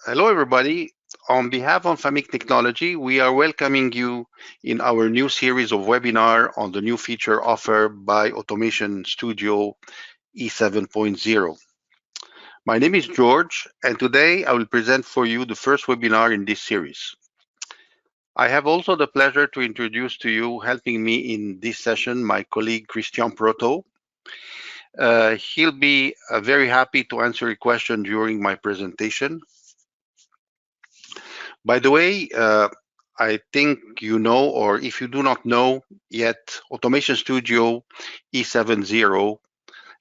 Hello, everybody. On behalf of FAMIC Technology, we are welcoming you in our new series of webinar on the new feature offered by Automation Studio E7.0. My name is George, and today I will present for you the first webinar in this series. I have also the pleasure to introduce to you, helping me in this session, my colleague Christian Proto. He'll be very happy to answer your question during my presentation. By the way, I think you know, or if you do not know yet, Automation Studio E7.0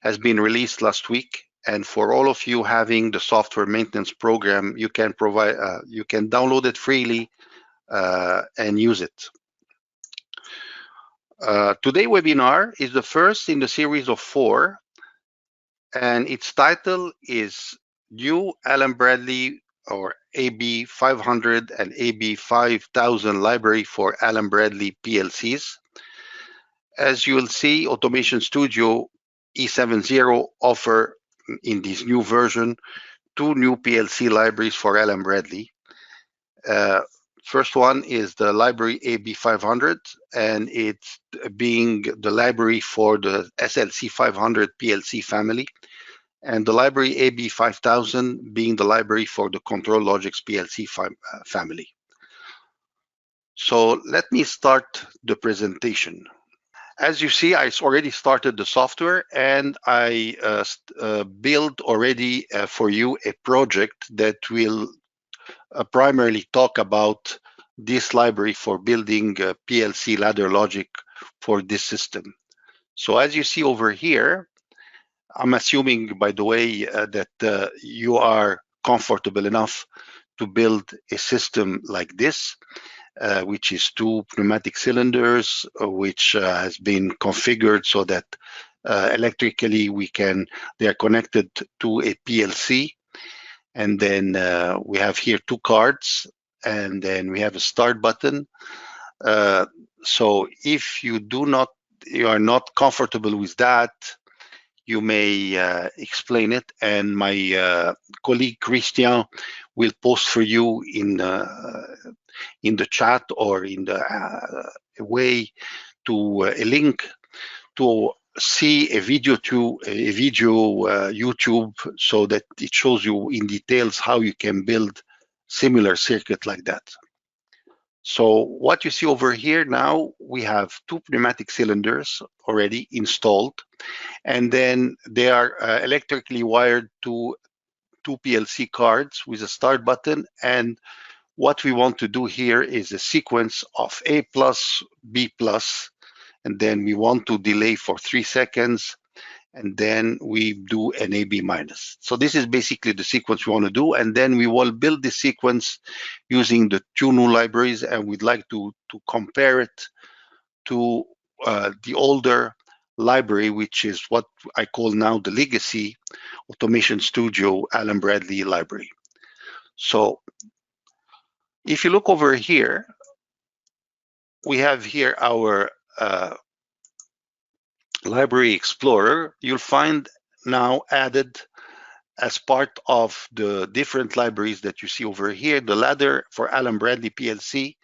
has been released last week. And for all of you having the software maintenance program, you can download it freely and use it. Today's webinar is the first in the series of 4, and its title is New Allen Bradley or AB500 and AB5000 library for Allen Bradley PLCs. As you will see, Automation Studio E7.0 offer in this new version 2 new PLC libraries for Allen Bradley. First one is the library AB500, and it's being the library for the SLC500 PLC family, and the library AB5000 being the library for the ControlLogix PLC family. So let me start the presentation. As you see, I already started the software, and I built already for you a project that will primarily talk about this library for building PLC ladder logic for this system. So as you see over here, I'm assuming, by the way, that you are comfortable enough to build a system like this, which is 2 pneumatic cylinders, which has been configured so that electrically they are connected to a PLC. And then we have here 2 cards, and then we have a start button. So if you are not comfortable with that, you may explain it, and my colleague Christian will post for you in the chat or in the way to a link to see a video YouTube, so that it shows you in details how you can build similar circuit like that. So what you see over here now, we have 2 pneumatic cylinders already installed, and then they are electrically wired to 2 PLC cards with a start button. And what we want to do here is a sequence of A plus, B plus, and then we want to delay for 3 seconds, and then we do an AB minus. So this is basically the sequence we want to do, and then we will build this sequence using the 2 new libraries, and we'd like to compare it to the older library, which is what I call now the legacy Automation Studio Allen Bradley library. So if you look over here, we have here our Library Explorer. You'll find now added as part of the different libraries that you see over here, the ladder for Allen Bradley PLC.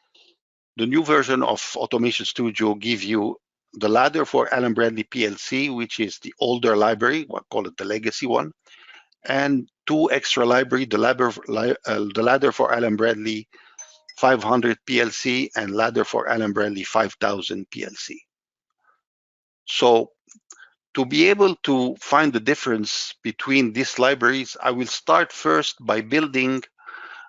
The new version of Automation Studio give you the ladder for Allen Bradley PLC, which is the older library, we'll call it the legacy one, and 2 extra library, the ladder for Allen Bradley 500 PLC and ladder for Allen Bradley 5000 PLC. So to be able to find the difference between these libraries, I will start first by building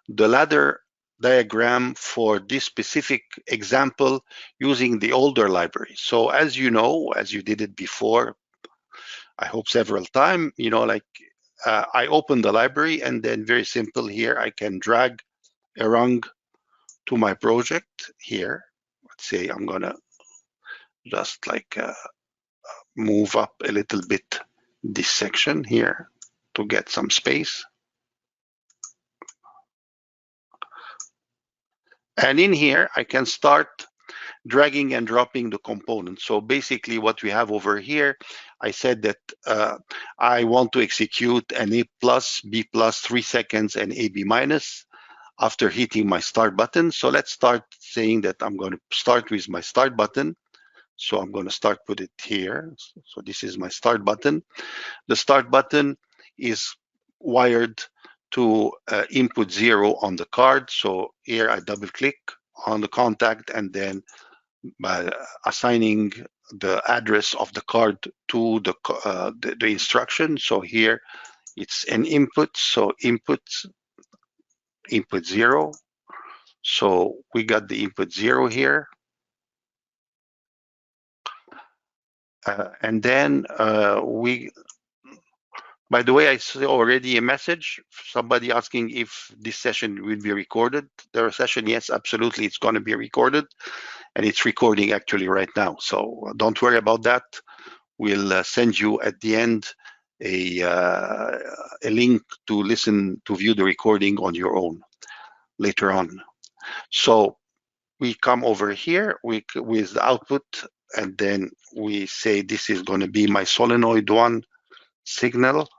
the ladder diagram for this specific example using the older library. So as you know, as you did it before, I hope several times, I open the library, and then very simple here, I can drag a rung to my project here. Let's say I'm gonna just move up a little bit this section here to get some space. And in here, I can start dragging and dropping the components. So basically what we have over here, I said that I want to execute an A plus, B plus 3 seconds and AB minus after hitting my start button. So let's start saying that I'm going to start with my start button. So I'm going to start put it here. So this is my start button. The start button is wired to input 0 on the card. So here I double click on the contact and then by assigning the address of the card to the instruction. So here it's an input. So input 0. So we got the input 0 here. And then by the way, I saw already a message, somebody asking if this session will be recorded. The session, yes, absolutely, it's going to be recorded, and it's recording actually right now. So don't worry about that. We'll send you at the end a link to view the recording on your own later on. So we come over here with the output, and then we say this is going to be my solenoid 1 signal.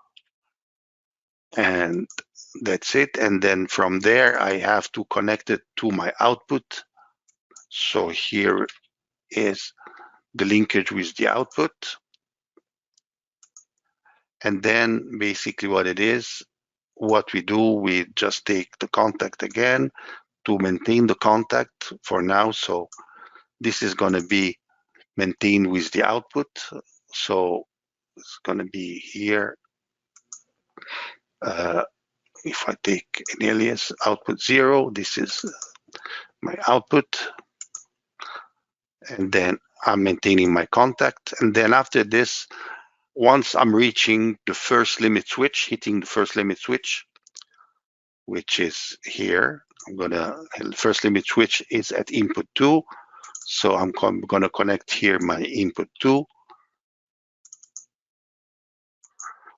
And that's it. And then from there, I have to connect it to my output. So here is the linkage with the output. And then basically what it is, what we do, we just take the contact again to maintain the contact for now. So this is going to be maintained with the output. So it's going to be here. If I take an alias output 0, this is my output. And then I'm maintaining my contact. And then after this, once I'm reaching the first limit switch, hitting the first limit switch, which is here, first limit switch is at input 2. So I'm gonna connect here my input 2.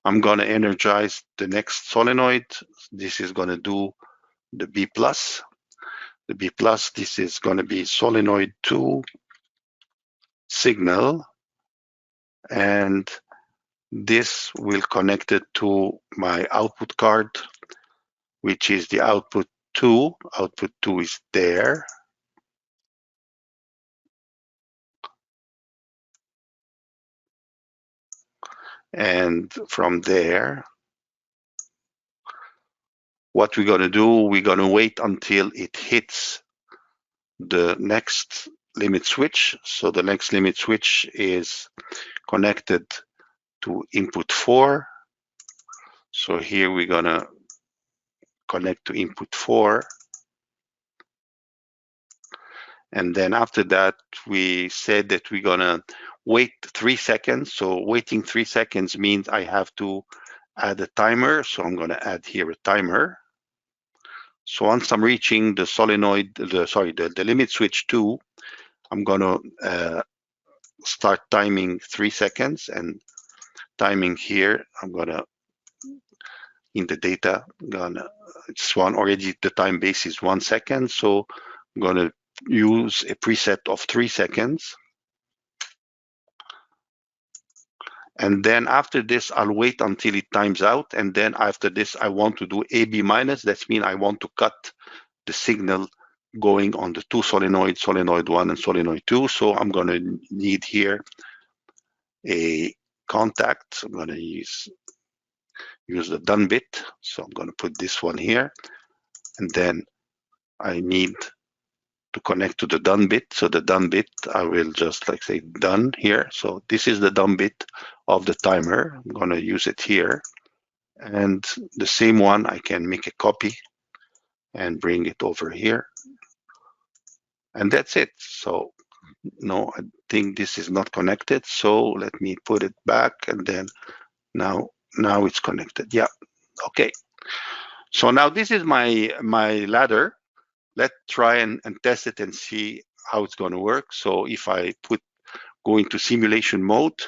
I'm gonna energize the next solenoid. This is gonna do the B plus. The B plus, this is gonna be solenoid 2 signal. And this will connect it to my output card, which is the output 2. Output 2 is there. And from there, what we're going to do, we're going to wait until it hits the next limit switch. So the next limit switch is connected to input 4. So here we're going to connect to input 4. And then after that, we said that we're going to wait 3 seconds. So waiting 3 seconds means I have to add a timer. So I'm going to add here a timer. So once I'm reaching the solenoid, the limit switch 2, I'm going to start timing 3 seconds, and timing here, I'm going to, in the data, it's one already, the time base is 1 second. So I'm going to use a preset of 3 seconds. And then after this, I'll wait until it times out. And then after this, I want to do AB minus. That means I want to cut the signal going on the 2 solenoids, solenoid 1 and solenoid 2. So I'm going to need here a contact. I'm going to use the done bit. So I'm going to put this one here. And then I need to connect to the done bit. So the done bit, I will just like say done here. So this is the done bit of the timer. I'm going to use it here. And the same one, I can make a copy and bring it over here. And that's it. So no, I think this is not connected. So let me put it back, and then now it's connected. Yeah, okay. So now this is my ladder. Let's try and test it and see how it's going to work. So if I go into simulation mode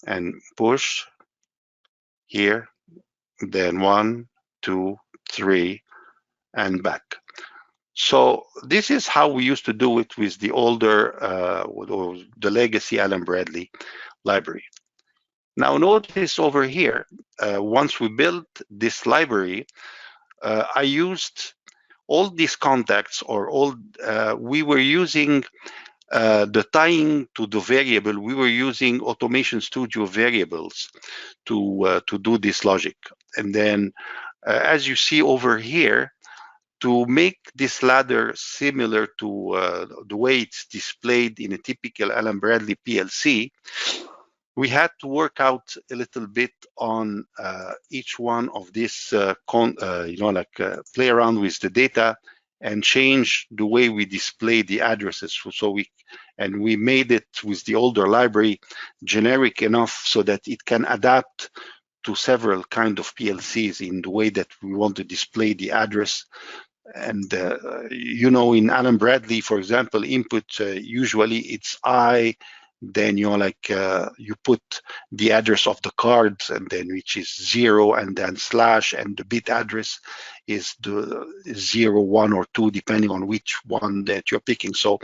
and push here, then 1, 2, 3, and back. So this is how we used to do it with the older, or the legacy Allen Bradley library. Now notice over here, once we built this library, I used all these contacts, or all, we were using the tying to the variable, we were using Automation Studio variables to do this logic. And then as you see over here, to make this ladder similar to the way it's displayed in a typical Allen Bradley PLC, we had to work out a little bit on each one of these, play around with the data and change the way we display the addresses. So we made it with the older library generic enough so that it can adapt to several kind of PLCs in the way that we want to display the address. And in Allen Bradley, for example, input usually it's I, then you put the address of the cards, and then which is 0, and then slash, and the bit address is the 0, 1, or 2, depending on which one that you're picking. So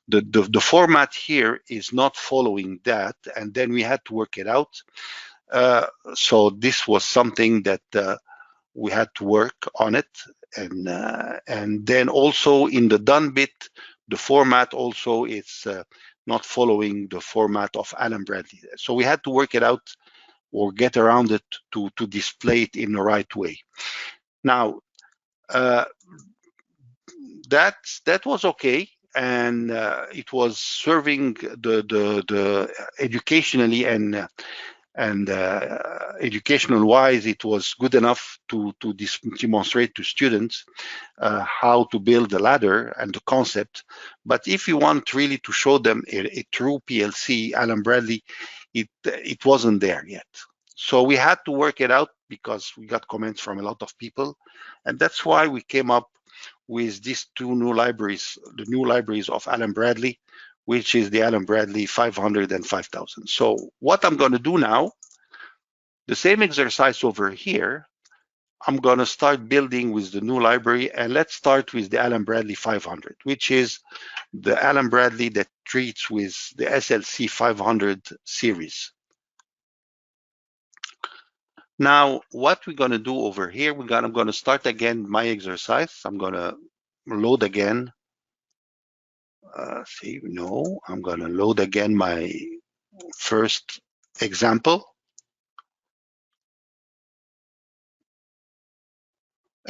the format here is not following that, and then we had to work it out. So this was something that we had to work on it, and then also in the done bit, the format also is not following the format of Allen Bradley. So we had to work it out or get around it to display it in the right way. Now that was okay, and it was serving the educationally and educational wise, it was good enough to demonstrate to students how to build the ladder and the concept. But if you want really to show them a true PLC Allen Bradley, it wasn't there yet. So we had to work it out because we got comments from a lot of people, and that's why we came up with these two new libraries, the new libraries of Allen Bradley, which is the Allen Bradley 500 and 5000. So what I'm going to do now, the same exercise over here, I'm going to start building with the new library, and let's start with the Allen Bradley 500, which is the Allen Bradley that treats with the SLC500 series. Now, what we're going to do over here, I'm going to start again my exercise. I'm going to load again. I'm going to load again my first example.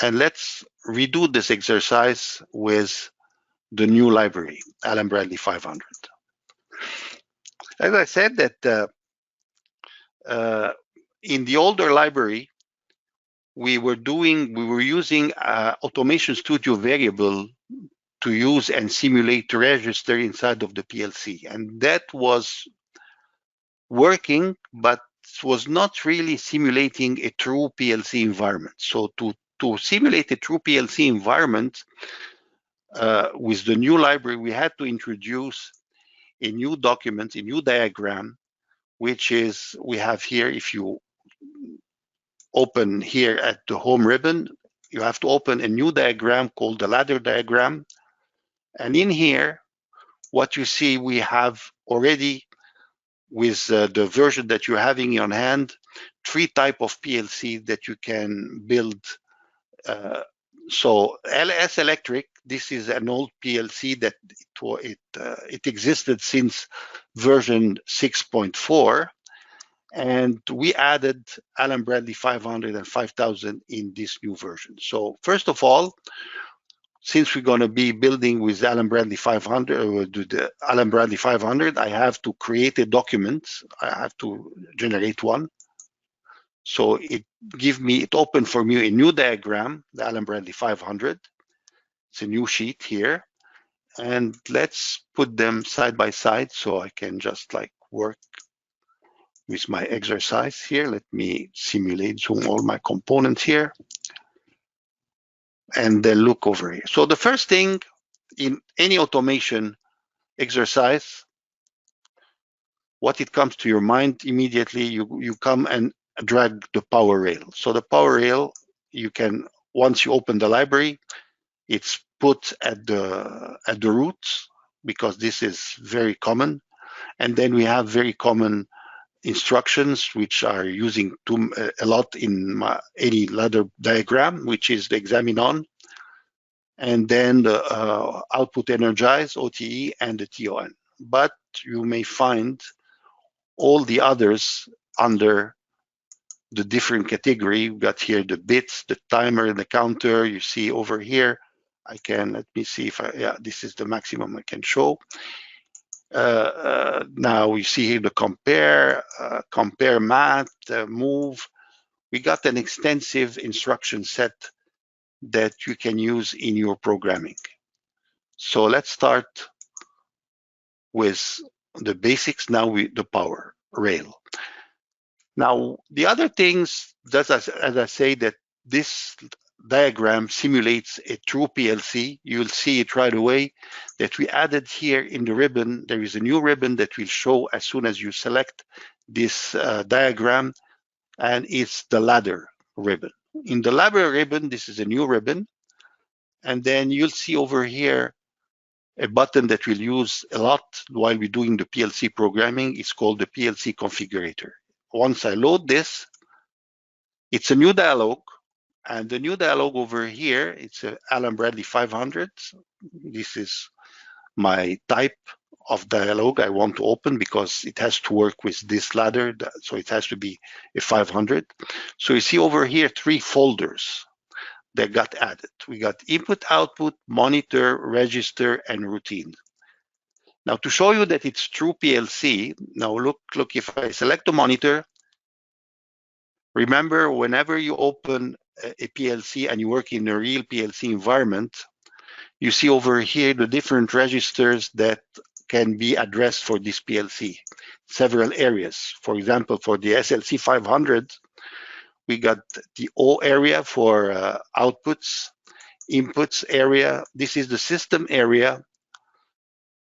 And let's redo this exercise with the new library, Allen Bradley 500. As I said that in the older library, we were using Automation Studio variable to use and simulate the register inside of the PLC, and that was working, but was not really simulating a true PLC environment. So to simulate a true PLC environment with the new library, we had to introduce a new document, a new diagram, which is we have here. If you open here at the home ribbon, you have to open a new diagram called the ladder diagram. And in here, what you see, we have already, with the version that you're having on hand, 3 types of PLC that you can build. So LS Electric, this is an old PLC that it existed since version 6.4. And we added Allen Bradley 500 and 5000 in this new version. So first of all, since we're going to be building with Allen Bradley 500, or the Allen Bradley 500, I have to create a document. I have to generate one. So it opened for me a new diagram, the Allen Bradley 500. It's a new sheet here. And let's put them side by side so I can just work with my exercise here. Let me zoom all my components here, and then look over here. So the first thing in any automation exercise, what it comes to your mind immediately, you come and drag the power rail. So the power rail, you can, once you open the library, it's put at the root, because this is very common. And then we have very common instructions, which are using a lot in any ladder diagram, which is the examine on, and then the output energize, OTE, and the TON. But you may find all the others under the different category. We've got here the bits, the timer, the counter. You see over here, let me see if this is the maximum I can show. Now we see here the compare math, move. We got an extensive instruction set that you can use in your programming. So let's start with the basics now with the power rail. Now, the other things, as I say, that this diagram simulates a true PLC. You'll see it right away that we added here in the ribbon. There is a new ribbon that will show as soon as you select this diagram, and it's the ladder ribbon. In the ladder ribbon, this is a new ribbon. And then you'll see over here a button that we'll use a lot while we're doing the PLC programming. It's called the PLC Configurator. Once I load this, it's a new dialog. And the new dialog over here, it's a Allen Bradley 500. This is my type of dialog I want to open because it has to work with this ladder. So it has to be a 500. So you see over here 3 folders that got added. We got input, output, monitor, register, and routine. Now to show you that it's true PLC, now look, if I select the monitor, remember whenever you open a PLC and you work in a real PLC environment, you see over here the different registers that can be addressed for this PLC, several areas. For example, for the SLC500, we got the O area for outputs, inputs area. This is the system area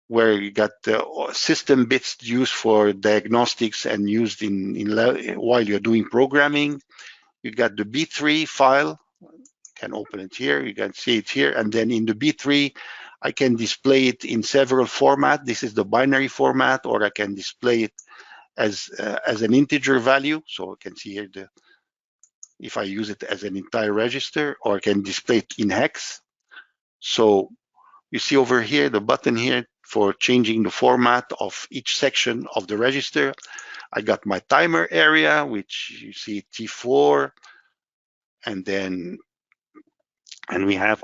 where you got the system bits used for diagnostics and used while you're doing programming. You got the B3 file. You can open it here. You can see it here. And then in the B3, I can display it in several formats. This is the binary format, or I can display it as an integer value. So I can see here if I use it as an entire register, or I can display it in hex. So you see over here the button here for changing the format of each section of the register. I got my timer area, which you see T4, and we have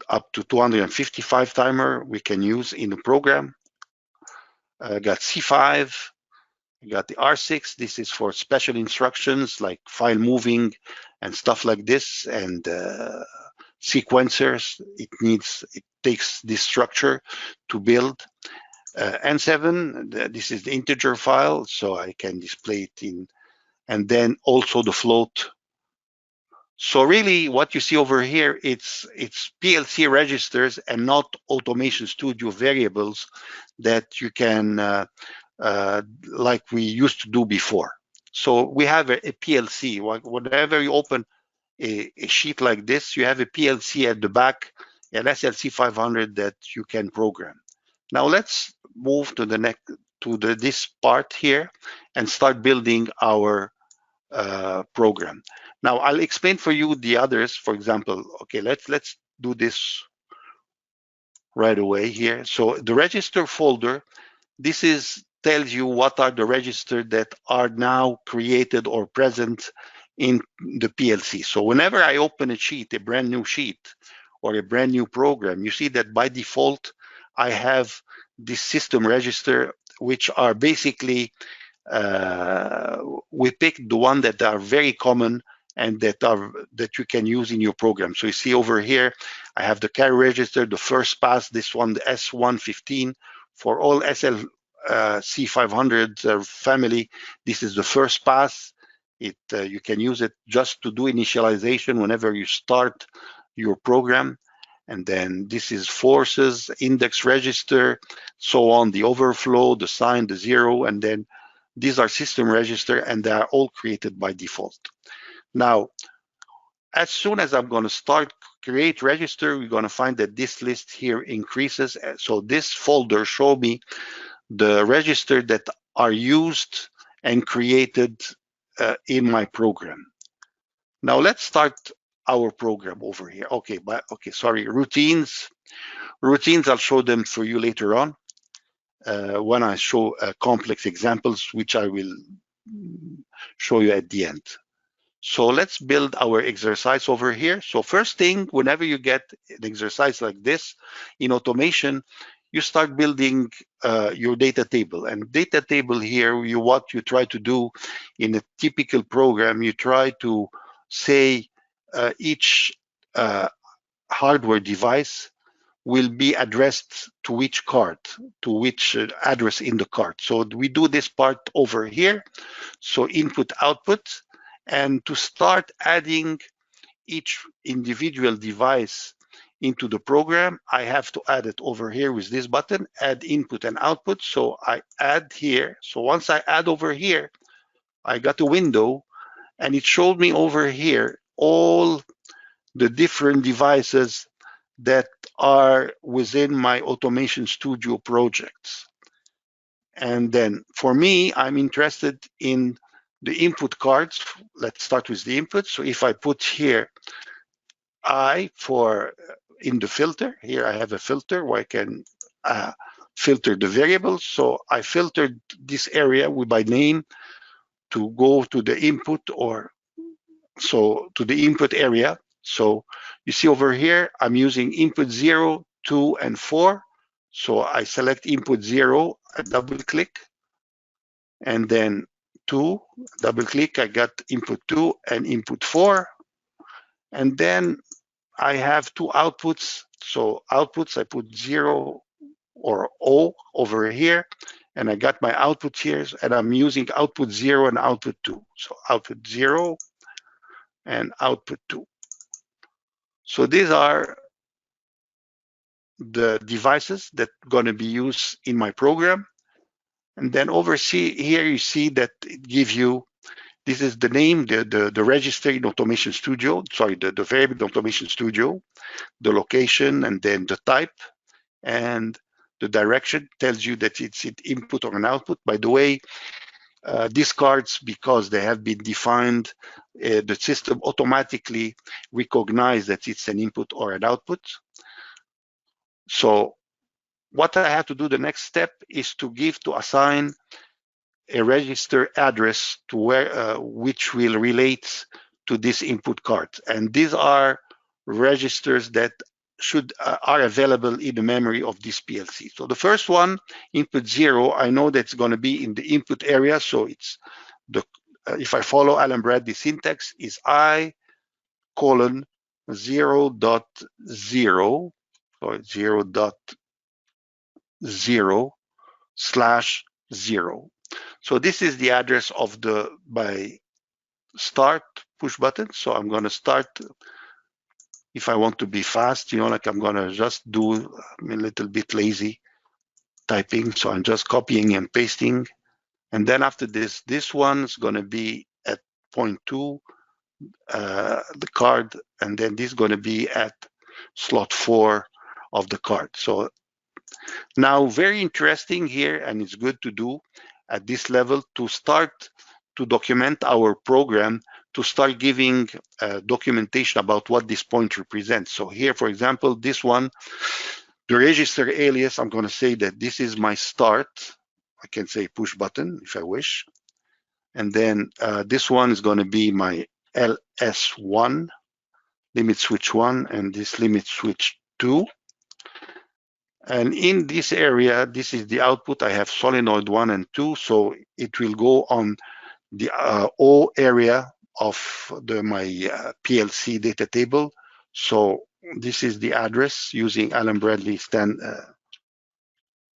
up to 255 timer we can use in the program. Got C5. You got the R6. This is for special instructions like file moving and stuff like this, and sequencers. It takes this structure to build. N7. This is the integer file, so I can display it in, and then also the float. So really, what you see over here, it's PLC registers and not Automation Studio variables that you can. Like we used to do before. So we have a PLC. Whenever you open a sheet like this, you have a PLC at the back, an SLC500 that you can program. Now let's move to this part here and start building our program. Now I'll explain for you the others. For example, okay, let's do this right away here. So the register folder, this tells you what are the registers that are now created or present in the PLC. So whenever I open a sheet, a brand new sheet or a brand new program, you see that by default, I have this system register, which are basically, we picked the one that are very common and that you can use in your program. So you see over here, I have the carry register, the first pass, this one, the S115 for all SLC500 family. This is the first pass. You can use it just to do initialization whenever you start your program. And then this is forces, index register, so on, the overflow, the sign, the zero, and then these are system register, and they are all created by default. Now, as soon as I'm going to start create register, we're going to find that this list here increases. So this folder show me the register that are used and created in my program. Now let's start our program over here. Okay, sorry, routines. Routines, I'll show them for you later on when I show complex examples, which I will show you at the end. So let's build our exercise over here. So first thing, whenever you get an exercise like this in automation, you start building your data table. And data table here, what you try to do in a typical program, you try to say each hardware device will be addressed to which card, to which address in the card. So we do this part over here. So input, output, and to start adding each individual device into the program, I have to add it over here with this button, add input and output. So I add here. So once I add over here, I got a window and it showed me over here all the different devices that are within my Automation Studio projects. And then for me, I'm interested in the input cards. Let's start with the input. So if I put here I for in the filter, here I have a filter where I can filter the variables. So I filtered this area by name to go to the input or so to the input area. So you see over here, I'm using input 0, 2, and 4. So I select input 0, I double click, and then 2, double click, I got input 2 and input 4. And then I have two outputs. So outputs, I put 0 or O over here, and I got my output here, and I'm using output 0 and output 2. So output 0 and output 2. So these are the devices that are going to be used in my program. And then over here, you see that it gives you, this is the name, the register in Automation Studio, sorry, the variable in Automation Studio, the location, and then the type, and the direction tells you that it's an input or an output. By the way, these cards, because they have been defined, the system automatically recognizes that it's an input or an output. So what I have to do, the next step is to assign a register address to where which will relate to this input card. And these are registers that are available in the memory of this PLC. So the first one, input 0, I know that's going to be in the input area. So it's the if I follow Allen Bradley syntax, is I colon 0.0, so 0.0/0. So this is the address of my start push button. So I'm going to start. If I want to be fast, like I'm going to just do a little bit lazy typing. So I'm just copying and pasting. And then after this one's going to be at 0.2, the card. And then this is going to be at slot 4 of the card. So now, very interesting here, and it's good to do at this level to start to document our program, to start giving documentation about what this point represents. So here, for example, this one, the register alias, I'm going to say that this is my start. I can say push button if I wish. And then this one is going to be my LS1, limit switch 1, and this limit switch 2. And in this area, this is the output. I have solenoid 1 and 2, so it will go on the O area of my PLC data table. So this is the address using Allen Bradley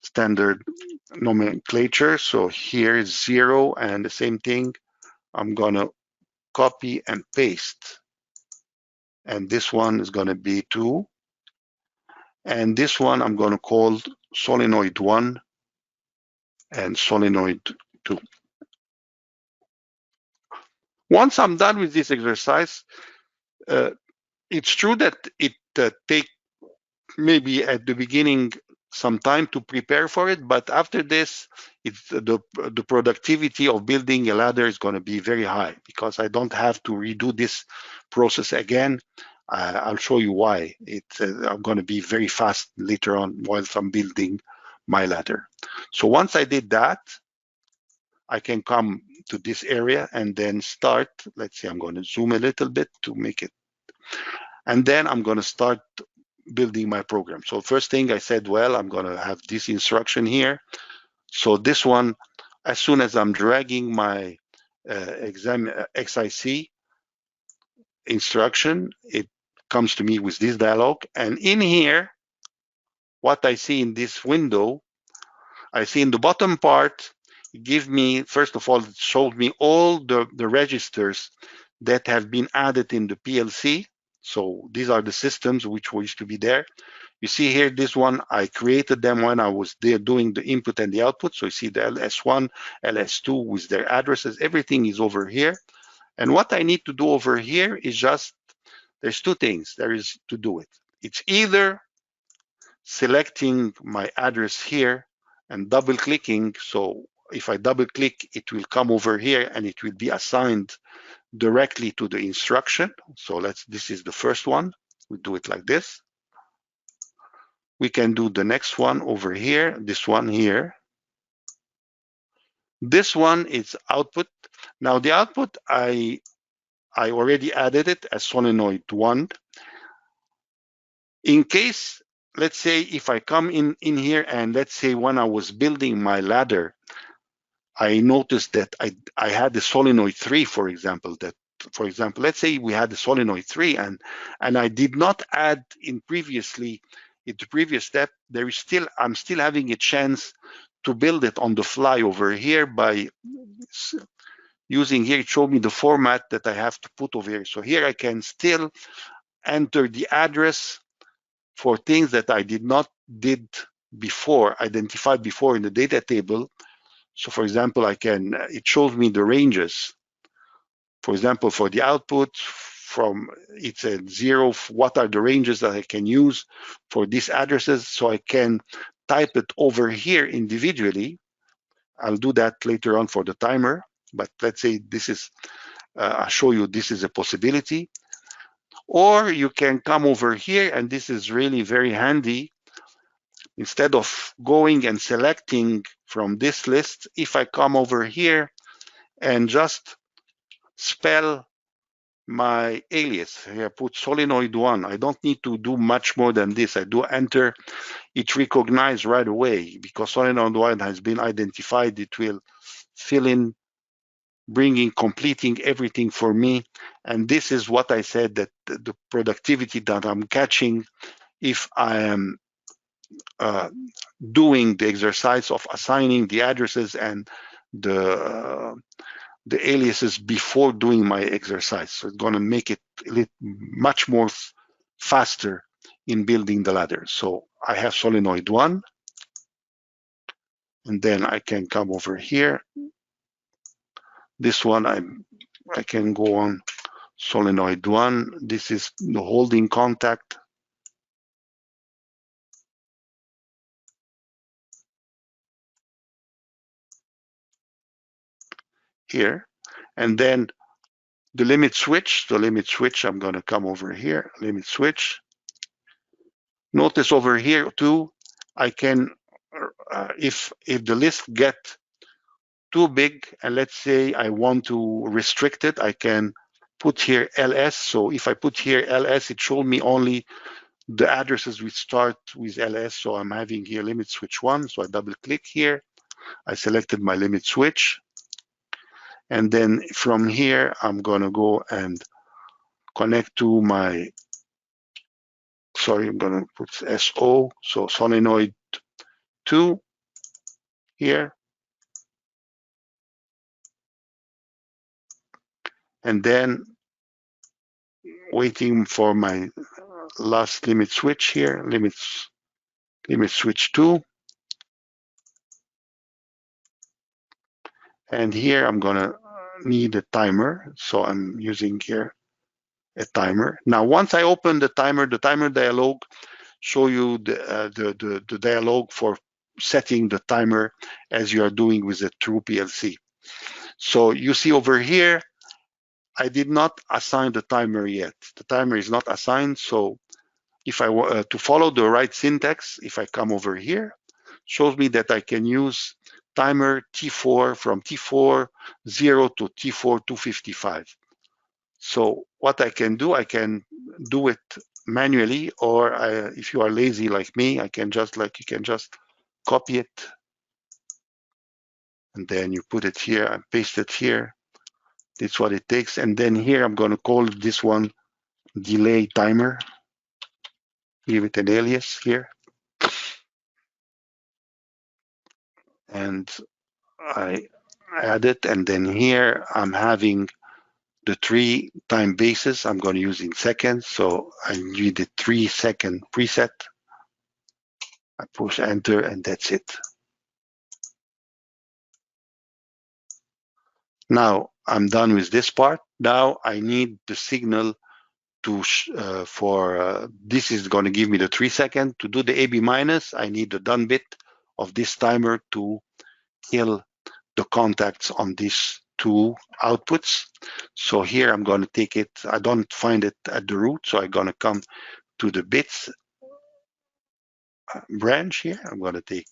standard nomenclature. So here is 0, and the same thing. I'm going to copy and paste. And this one is going to be 2. And this one I'm going to call solenoid 1 and solenoid 2. Once I'm done with this exercise, it's true that it takes maybe at the beginning some time to prepare for it, but after this, it's the productivity of building a ladder is going to be very high because I don't have to redo this process again. I'll show you why. I'm going to be very fast later on whilst I'm building my ladder. So once I did that, I can come to this area and then start. Let's see, I'm going to zoom a little bit to make it. And then I'm going to start building my program. So first thing I said, well, I'm going to have this instruction here. So this one, as soon as I'm dragging my XIC instruction, it comes to me with this dialog. And in here, what I see in this window, I see in the bottom part, it gives me, first of all, it showed me all the registers that have been added in the PLC. So these are the systems which used to be there. You see here, this one, I created them when I was there doing the input and the output. So you see the LS1, LS2 with their addresses, everything is over here. And what I need to do over here is just, there's two things there is to do it. It's either selecting my address here and double clicking. So if I double click, it will come over here and it will be assigned directly to the instruction. So this is the first one. We do it like this. We can do the next one over here, this one here. This one is output. Now the output, I already added it as solenoid 1. In case, let's say if I come in here and let's say when I was building my ladder, I noticed that I had the solenoid 3, for example, let's say we had the solenoid 3 and I did not add in the previous step, I'm still having a chance to build it on the fly over here by using here, it showed me the format that I have to put over here. So here I can still enter the address for things that I identified before in the data table. So for example, it shows me the ranges. For example, for the output, it's a 0, what are the ranges that I can use for these addresses, so I can type it over here individually. I'll do that later on for the timer, but let's say this is, I'll show you this is a possibility. Or you can come over here, and this is really very handy. Instead of going and selecting from this list, if I come over here and just spell my alias. Here, put solenoid 1. I don't need to do much more than this. I do enter. It recognizes right away because solenoid 1 has been identified. It will fill in, completing everything for me. And this is what I said, that the productivity that I'm catching if I am doing the exercise of assigning the addresses and the aliases before doing my exercise. So it's going to make it much more faster in building the ladder. So I have solenoid 1, and then I can come over here. This one I can go on solenoid 1. This is the holding contact. Here, and then the limit switch. I'm going to come over here, limit switch. Notice over here too, I can, if the list get too big, and let's say I want to restrict it, I can put here LS. So if I put here LS, it showed me only the addresses which start with LS. So I'm having here limit switch 1. So I double click here. I selected my limit switch. And then from here, I'm going to go and connect to my, I'm going to put SO. So solenoid 2 here. And then waiting for my last limit switch here, limit switch 2. And here I'm going to need a timer. So I'm using here a timer. Now, once I open the timer dialog show you the dialog for setting the timer as you are doing with a true PLC. So you see over here, I did not assign the timer yet. The timer is not assigned. So if I want to follow the right syntax, if I come over here, shows me that I can use timer T4 from T4 0 to T4 255. So what I can do it manually, or if you are lazy like me, you can just copy it, and then you put it here and paste it here. That's what it takes. And then here I'm going to call this one delay timer. Give it an alias here. And I add it, and then here I'm having the 3 time basis. I'm going to use in seconds, so I need the 3-second preset. I push enter, and that's it. Now I'm done with this part. Now I need the signal to this is going to give me the 3-second. To do the AB minus, I need the done bit of this timer to kill the contacts on these 2 outputs. So here I'm going to take it. I don't find it at the root, so I'm going to come to the bits branch here. I'm going to take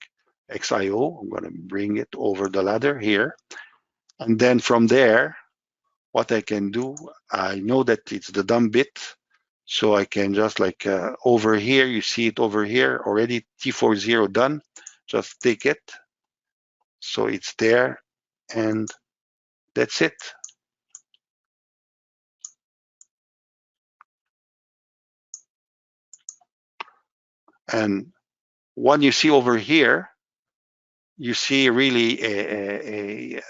XIO. I'm going to bring it over the ladder here. And then from there, what I can do, I know that it's the dumb bit. So I can just over here, you see it over here already, T40 done. Just take it. So it's there, and that's it. And what you see over here, you see really a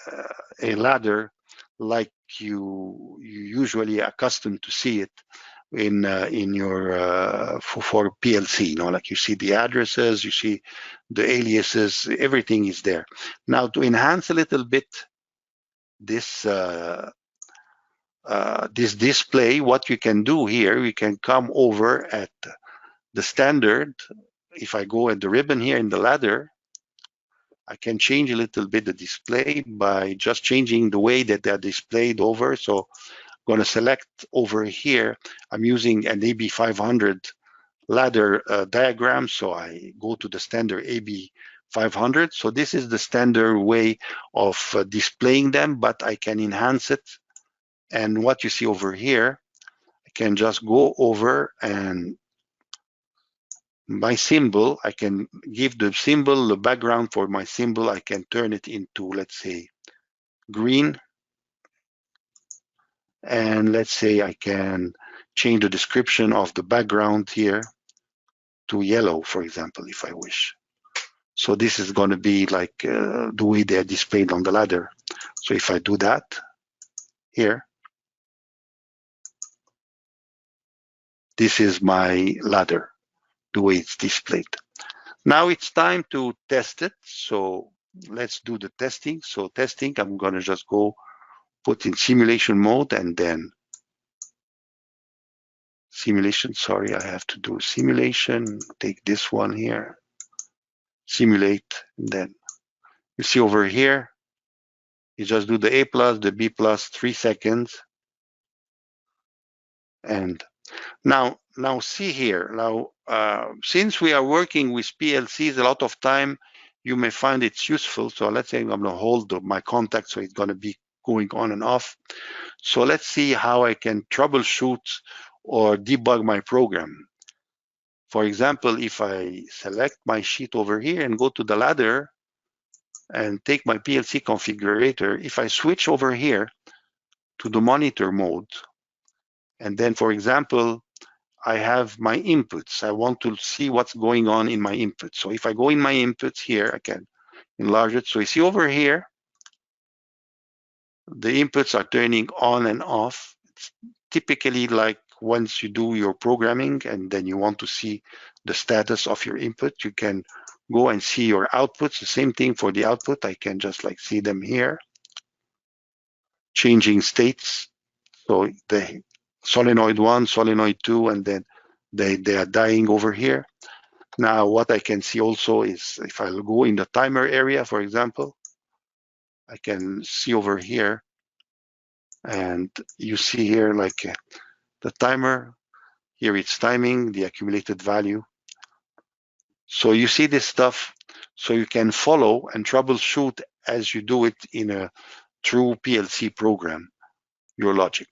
ladder like you usually accustomed to see it in your for PLC. You know, like you see the addresses, you see the aliases, everything is there. Now to enhance a little bit this this display, what you can do here, we can come over at the standard. If I go at the ribbon here in the ladder, I can change a little bit the display by just changing the way that they're displayed over. So I'm going to select over here. I'm using an AB500 ladder diagram. So I go to the standard AB500. So this is the standard way of displaying them, but I can enhance it. And what you see over here, I can just go over, and my symbol, I can give the symbol, the background for my symbol, I can turn it into, let's say, green. And let's say I can change the description of the background here to yellow, for example, if I wish. So this is going to be like the way they're displayed on the ladder. So if I do that here, this is my ladder, the way it's displayed. Now it's time to test it. So let's do the testing. So testing, I'm going to just go put in simulation mode, and then simulation. Sorry, I have to do simulation. Take this one here, simulate, and then you see over here, you just do the A plus, the B plus, 3 seconds. And now see here. Now, since we are working with PLCs a lot of time, you may find it's useful. So let's say I'm going to hold my contact, so it's going to be going on and off. So let's see how I can troubleshoot or debug my program. For example, if I select my sheet over here and go to the ladder and take my PLC configurator, if I switch over here to the monitor mode, and then, for example, I have my inputs. I want to see what's going on in my inputs. So if I go in my inputs here, I can enlarge it. So you see over here, the inputs are turning on and off. It's typically like once you do your programming and then you want to see the status of your input, you can go and see your outputs. The same thing for the output. I can just like see them here, changing states. So the solenoid 1, solenoid 2, and then they are dying over here. Now what I can see also is if I go in the timer area, for example, I can see over here, and you see here like the timer, here it's timing, the accumulated value. So you see this stuff, so you can follow and troubleshoot as you do it in a true PLC program, your logic.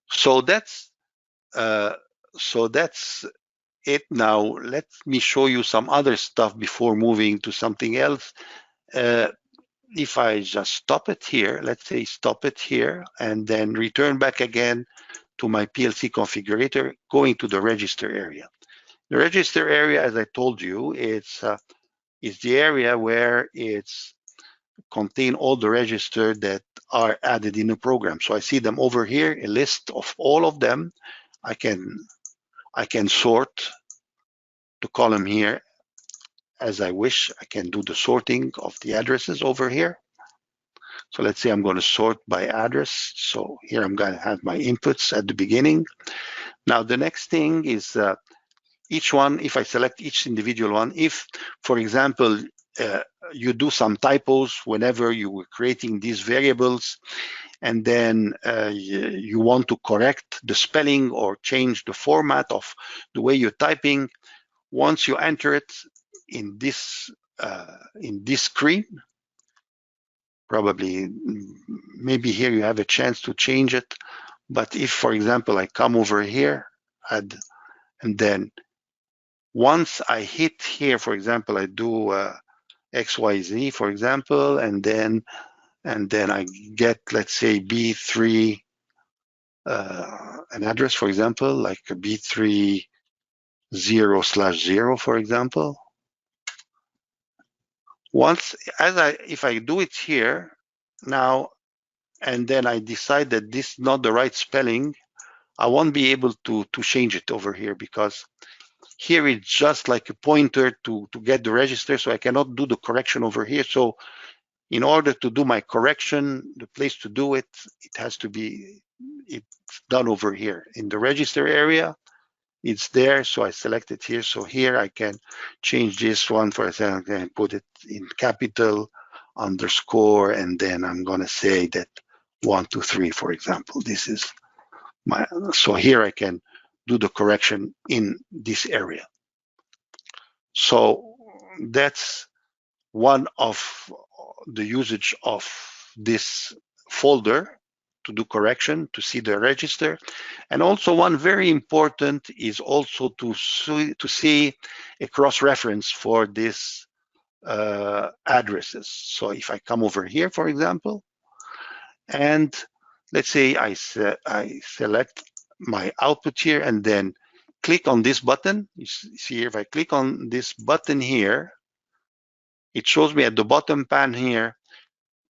So that's it. Now let me show you some other stuff before moving to something else. If I just stop it here, let's say stop it here, and then return back again to my PLC configurator, going to the register area. The register area, as I told you, it's the area where it's contain all the registers that are added in a program. So I see them over here, a list of all of them. I can sort the column here as I wish. I can do the sorting of the addresses over here. So let's say I'm going to sort by address. So here I'm going to have my inputs at the beginning. Now the next thing is each one, if I select each individual one, if, for example, you do some typos whenever you were creating these variables, and then you want to correct the spelling or change the format of the way you're typing, once you enter it in this screen, probably maybe here you have a chance to change it. But if, for example, I come over here and then once I hit here, for example, I do XYZ, for example, and then I get, let's say, B3, an address, for example, like a B30/0, for example. If I do it here now, and then I decide that this is not the right spelling, I won't be able to change it over here, because here it's just like a pointer to get the register, so I cannot do the correction over here. So in order to do my correction, the place to do it, it's done over here in the register area. It's there, so I select it here. So here I can change this one, for example, and put it in capital underscore, and then I'm going to say that 1, 2, 3, for example. This is so here I can do the correction in this area. So that's one of the usage of this folder to do correction, to see the register. And also one very important is also to see a cross-reference for this addresses. So if I come over here, for example, and let's say I select my output here and then click on this button. You see here, if I click on this button here, it shows me at the bottom pane here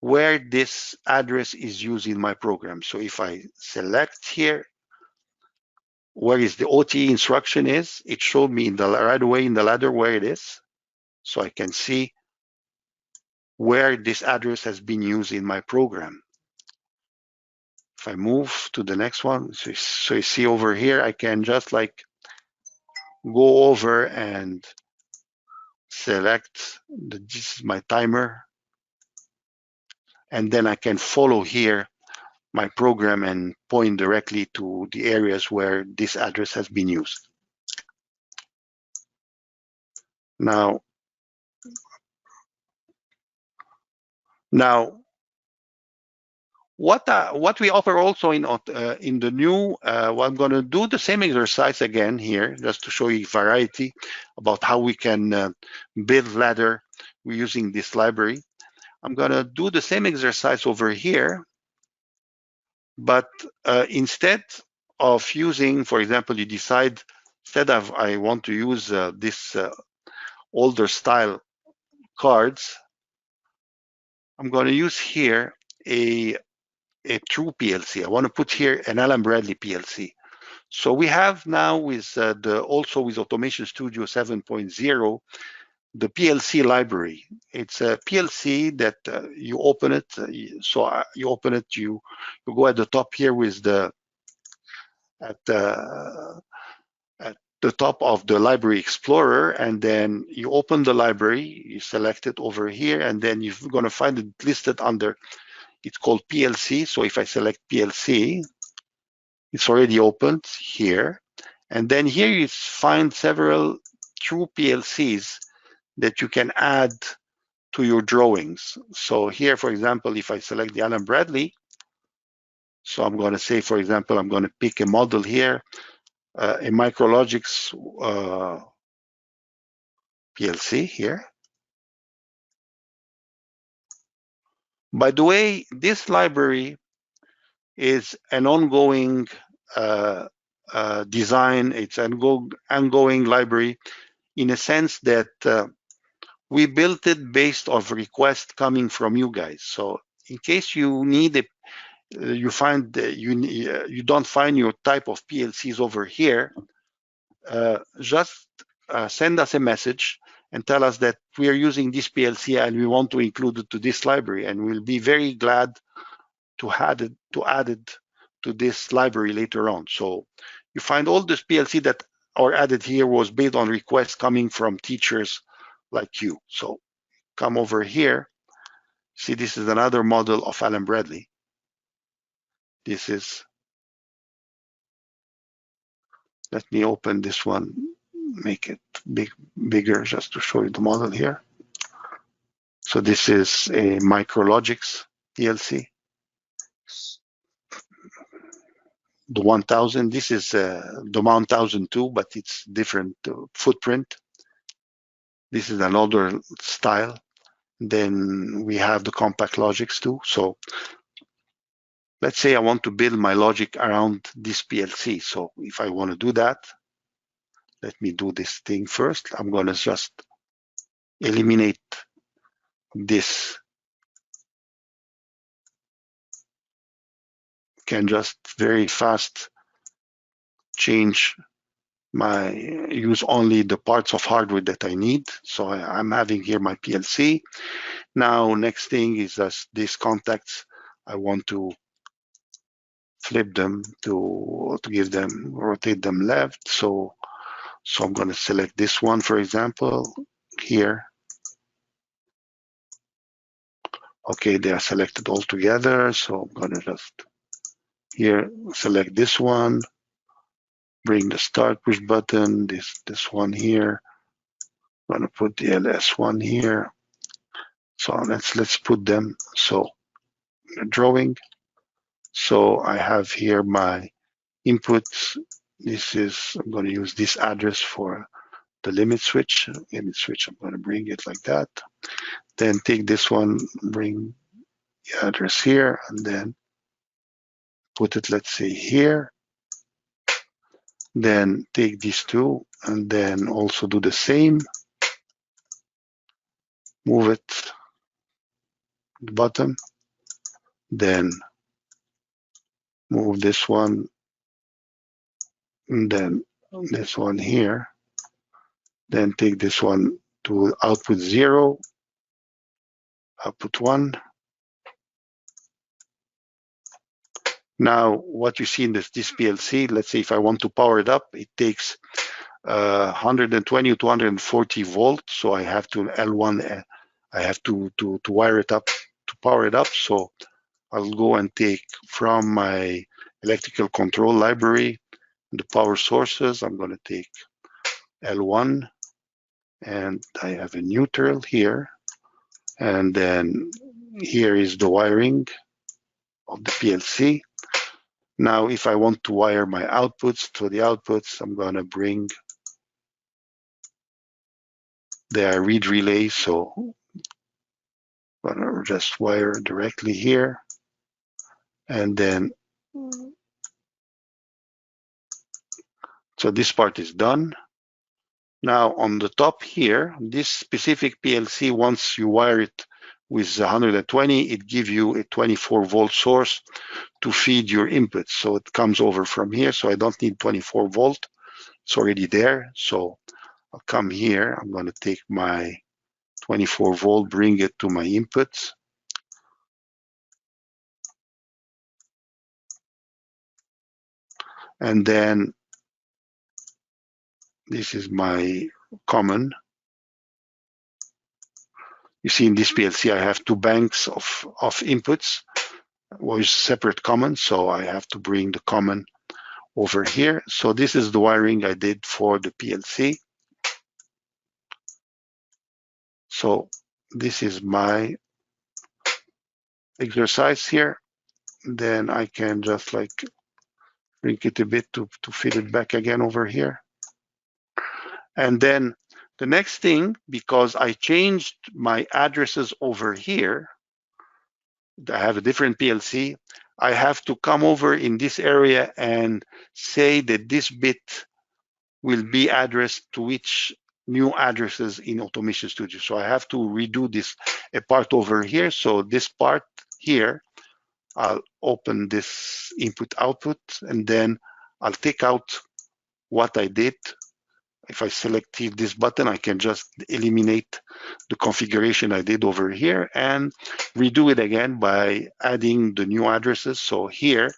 where this address is used in my program. So if I select here where is the OTE instruction is, it showed me right away in the ladder where it is. So I can see where this address has been used in my program. If I move to the next one, so you see over here, I can just like go over and select this is my timer, and then I can follow here my program and point directly to the areas where this address has been used. Now what we offer also in the new, well, I'm going to do the same exercise again here, just to show you variety about how we can build ladder using this library. I'm going to do the same exercise over here, but instead of using, for example, you decide instead of I want to use this older style cards, I'm going to use here a true PLC. I want to put here an Allen Bradley PLC. So we have now with also with Automation Studio 7.0, the PLC library. It's a PLC that you open it. So you open it, you go at the top here with the at the top of the Library Explorer, and then you open the library, you select it over here, and then you're going to find it listed under, it's called PLC. So if I select PLC, it's already opened here. And then here you find several true PLCs that you can add to your drawings. So here, for example, if I select the Allen Bradley, so I'm going to say, for example, I'm going to pick a model here, a ControlLogix PLC here. By the way, this library is an ongoing design. It's an ongoing library in a sense that we built it based on requests coming from you guys. So in case you need a, you find you don't find your type of PLCs over here, just send us a message and tell us that we are using this PLC and we want to include it to this library, and we'll be very glad to add it to this library later on. So you find all this PLC that are added here was based on requests coming from teachers like you. So come over here. See, this is another model of Allen Bradley. This is, let me open this one, make it bigger just to show you the model here. So this is a ControlLogix PLC. The 1000, this is the 1002, but it's different footprint. This is an older style. Then we have the CompactLogix too. So let's say I want to build my logic around this PLC. So if I want to do that, let me do this thing first. I'm going to just eliminate this. Can just very fast change my, use only the parts of hardware that I need. So I'm having here my PLC. Now, next thing is just these contacts. I want to flip them to give them, rotate them left. So I'm going to select this one, for example, here. Okay, they are selected all together. So I'm going to just here select this one, bring the start push button, this one here. I'm going to put the LS one here. So let's put them. So drawing. So I have here my inputs. This is, I'm going to use this address for the limit switch. Limit switch, I'm going to bring it like that. Then take this one, bring the address here, and then put it, let's say, here. Then take these two, and then also do the same. Move it to the bottom. Then move this one, and then this one here. Then take this one to output 0, output 1. Now, what you see in this PLC, let's say if I want to power it up, it takes 120 to 240 volts. So I have to L1, I have to wire it up to power it up. So I'll go and take from my electrical control library the power sources. I'm going to take L1, and I have a neutral here. And then here is the wiring of the PLC. Now, if I want to wire my outputs to the outputs, I'm going to bring the read relay. So I'm going to just wire directly here. And then, so this part is done. Now, on the top here, this specific PLC, once you wire it with 120, it gives you a 24 volt source to feed your inputs. So it comes over from here. So I don't need 24 volt. It's already there. So I'll come here. I'm going to take my 24 volt, bring it to my inputs. And then this is my common. You see in this PLC, I have two banks of inputs with separate common. So I have to bring the common over here. So this is the wiring I did for the PLC. So this is my exercise here. Then I can just like shrink it a bit to fit it back again over here. And then the next thing, because I changed my addresses over here, I have a different PLC, I have to come over in this area and say that this bit will be addressed to which new addresses in Automation Studio. So I have to redo this a part over here. So this part here, I'll open this input output, and then I'll take out what I did. If I select this button, I can just eliminate the configuration I did over here and redo it again by adding the new addresses. So here,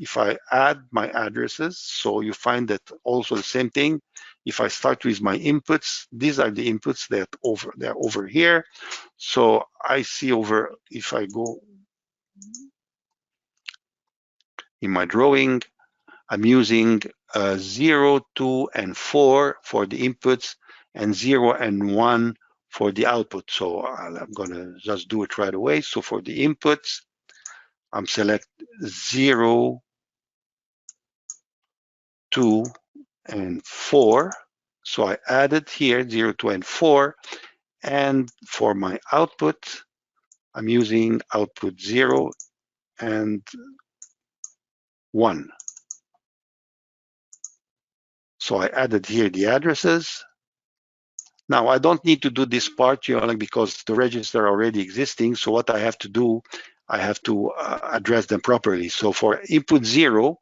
if I add my addresses, so you find that also the same thing. If I start with my inputs, these are the inputs that they're over here. So I see over, if I go in my drawing, I'm using 0, 2, and 4 for the inputs, and 0 and 1 for the output. So I'm going to just do it right away. So for the inputs, I'm select 0, 2, and 4. So I added here 0, 2, and 4. And for my output, I'm using output 0 and 1. So I added here the addresses. Now I don't need to do this part, because the register already existing. So what I have to do, I have to address them properly. So for input 0,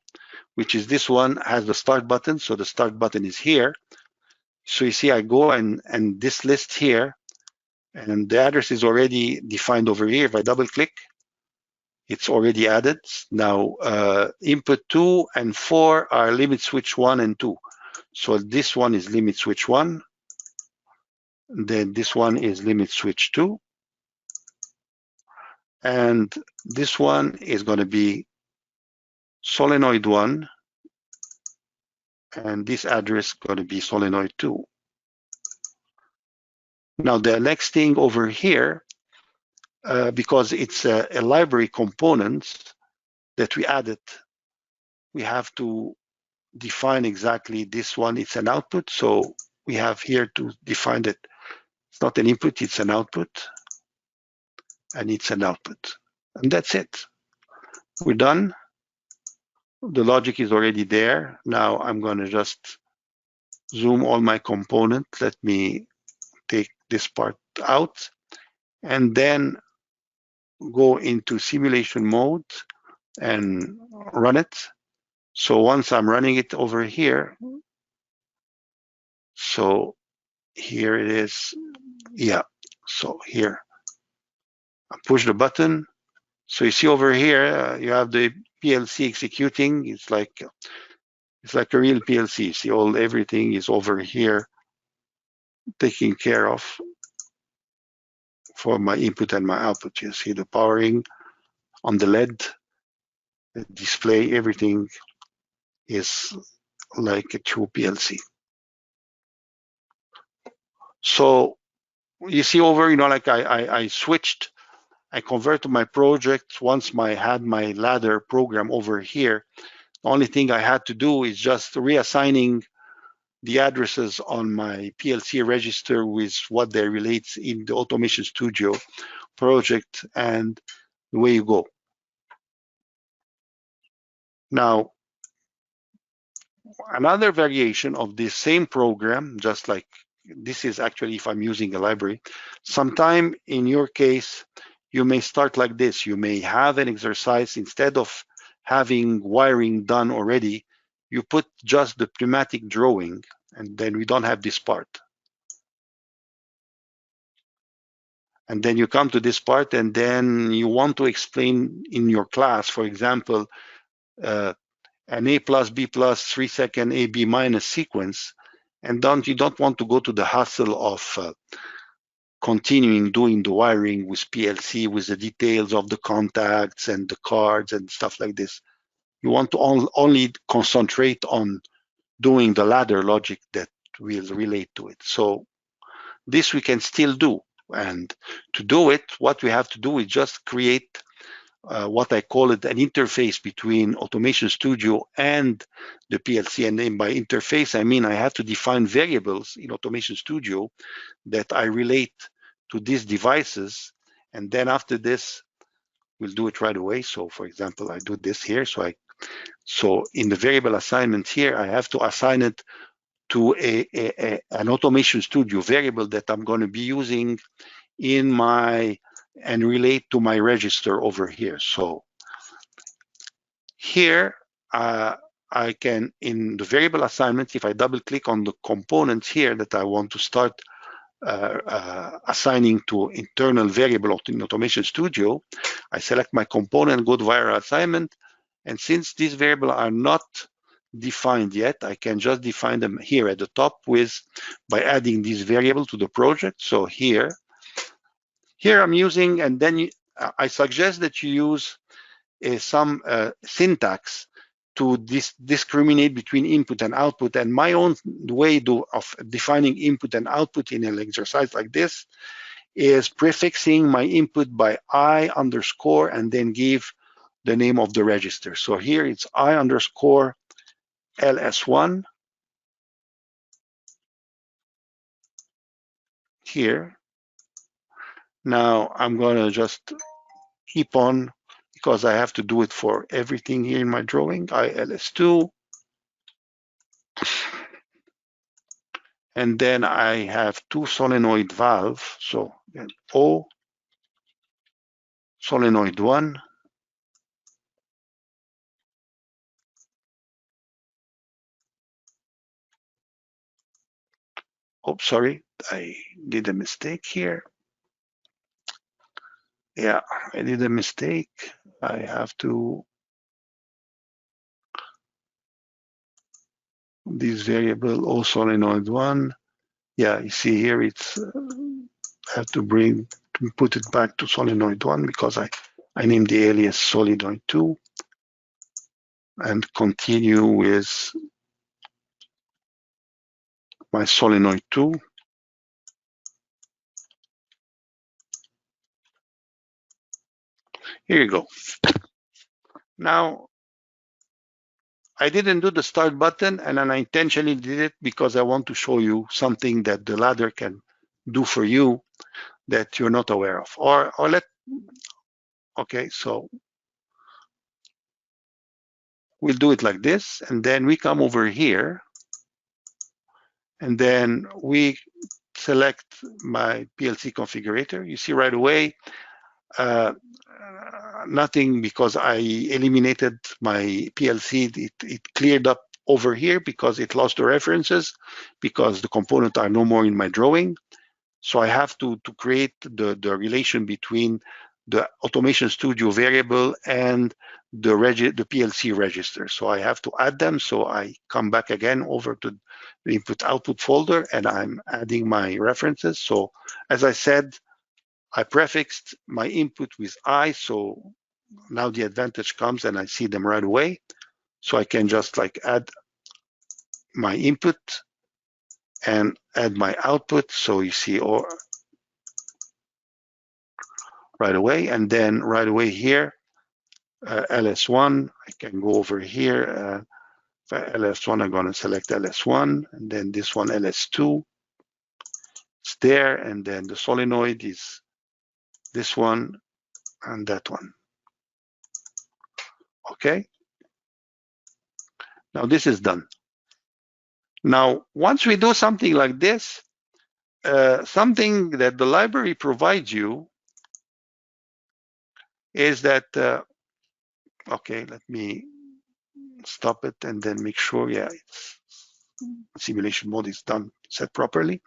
which is this one, has the start button. So the start button is here. So you see, I go and this list here, and the address is already defined over here. If I double click, it's already added. Now input 2 and 4 are limit switch 1 and 2. So this one is limit switch 1. Then this one is limit switch 2. And this one is going to be solenoid 1. And this address is going to be solenoid 2. Now the next thing over here, because it's a library component that we added, we have to define exactly this one. It's an output. So we have here to define that it's not an input, it's an output. And it's an output. And that's it. We're done. The logic is already there. Now I'm going to just zoom all my components. Let me take this part out and then go into simulation mode and run it. So once I'm running it over here, so here it is. Yeah, so here, I push the button. So you see over here, you have the PLC executing. It's like a real PLC. See, everything is over here taken care of for my input and my output. You see the powering on the LED, the display, everything is like a true PLC. So you see over, like I switched, I converted my project once I had my ladder program over here. The only thing I had to do is just reassigning the addresses on my PLC register with what they relate in the Automation Studio project, and away you go. Now, another variation of this same program, just like this is actually if I'm using a library, sometime in your case, you may start like this. You may have an exercise, instead of having wiring done already, you put just the pneumatic drawing, and then we don't have this part. And then you come to this part, and then you want to explain in your class, for example, an A plus B plus 3-second AB minus sequence, and you don't want to go to the hassle of continuing doing the wiring with PLC with the details of the contacts and the cards and stuff like this. You want to only concentrate on doing the ladder logic that will relate to it. So this we can still do. And to do it, what we have to do is just create what I call it an interface between Automation Studio and the PLC. And then by interface, I mean I have to define variables in Automation Studio that I relate to these devices. And then after this, we'll do it right away. So for example, I do this here. So in the variable assignment here, I have to assign it to an Automation Studio variable that I'm going to be using in and relate to my register over here. So here I can, in the variable assignment, if I double click on the components here that I want to start assigning to internal variable in Automation Studio, I select my component, go to variable assignment, and since these variables are not defined yet, I can just define them here at the top by adding this variable to the project. So here I'm using, and then I suggest that you use some syntax to discriminate between input and output. And my own way of defining input and output in an exercise like this is prefixing my input by I underscore and then give the name of the register. So here it's I underscore LS1 here. Now I'm going to just keep on, because I have to do it for everything here in my drawing, ILS2. And then I have two solenoid valve. So O, solenoid 1. Oh, sorry, I did a mistake here. Yeah, I did a mistake. I have to, this variable O solenoid 1. Yeah, you see here it's, I have to put it back to solenoid 1 because I named the alias solenoid 2 and continue with my solenoid 2. Here you go. Now, I didn't do the start button, and I intentionally did it because I want to show you something that the ladder can do for you that you're not aware of. Okay, so we'll do it like this, and then we come over here, and then we select my PLC configurator. You see right away, nothing, because I eliminated my PLC. It cleared up over here because it lost the references, because the components are no more in my drawing. So I have to create the relation between the Automation Studio variable and the PLC register. So I have to add them. So I come back again over to the input-output folder, and I'm adding my references. So as I said, I prefixed my input with I, so now the advantage comes and I see them right away. So I can just like add my input and add my output. So you see right away, and then right away here, LS1, I can go over here. For LS1, I'm going to select LS1, and then this one, LS2. It's there, and then the solenoid is this one and that one. Okay. Now this is done. Now, once we do something like this, something that the library provides you is that, okay, let me stop it and then make sure, yeah, simulation mode is done, set properly.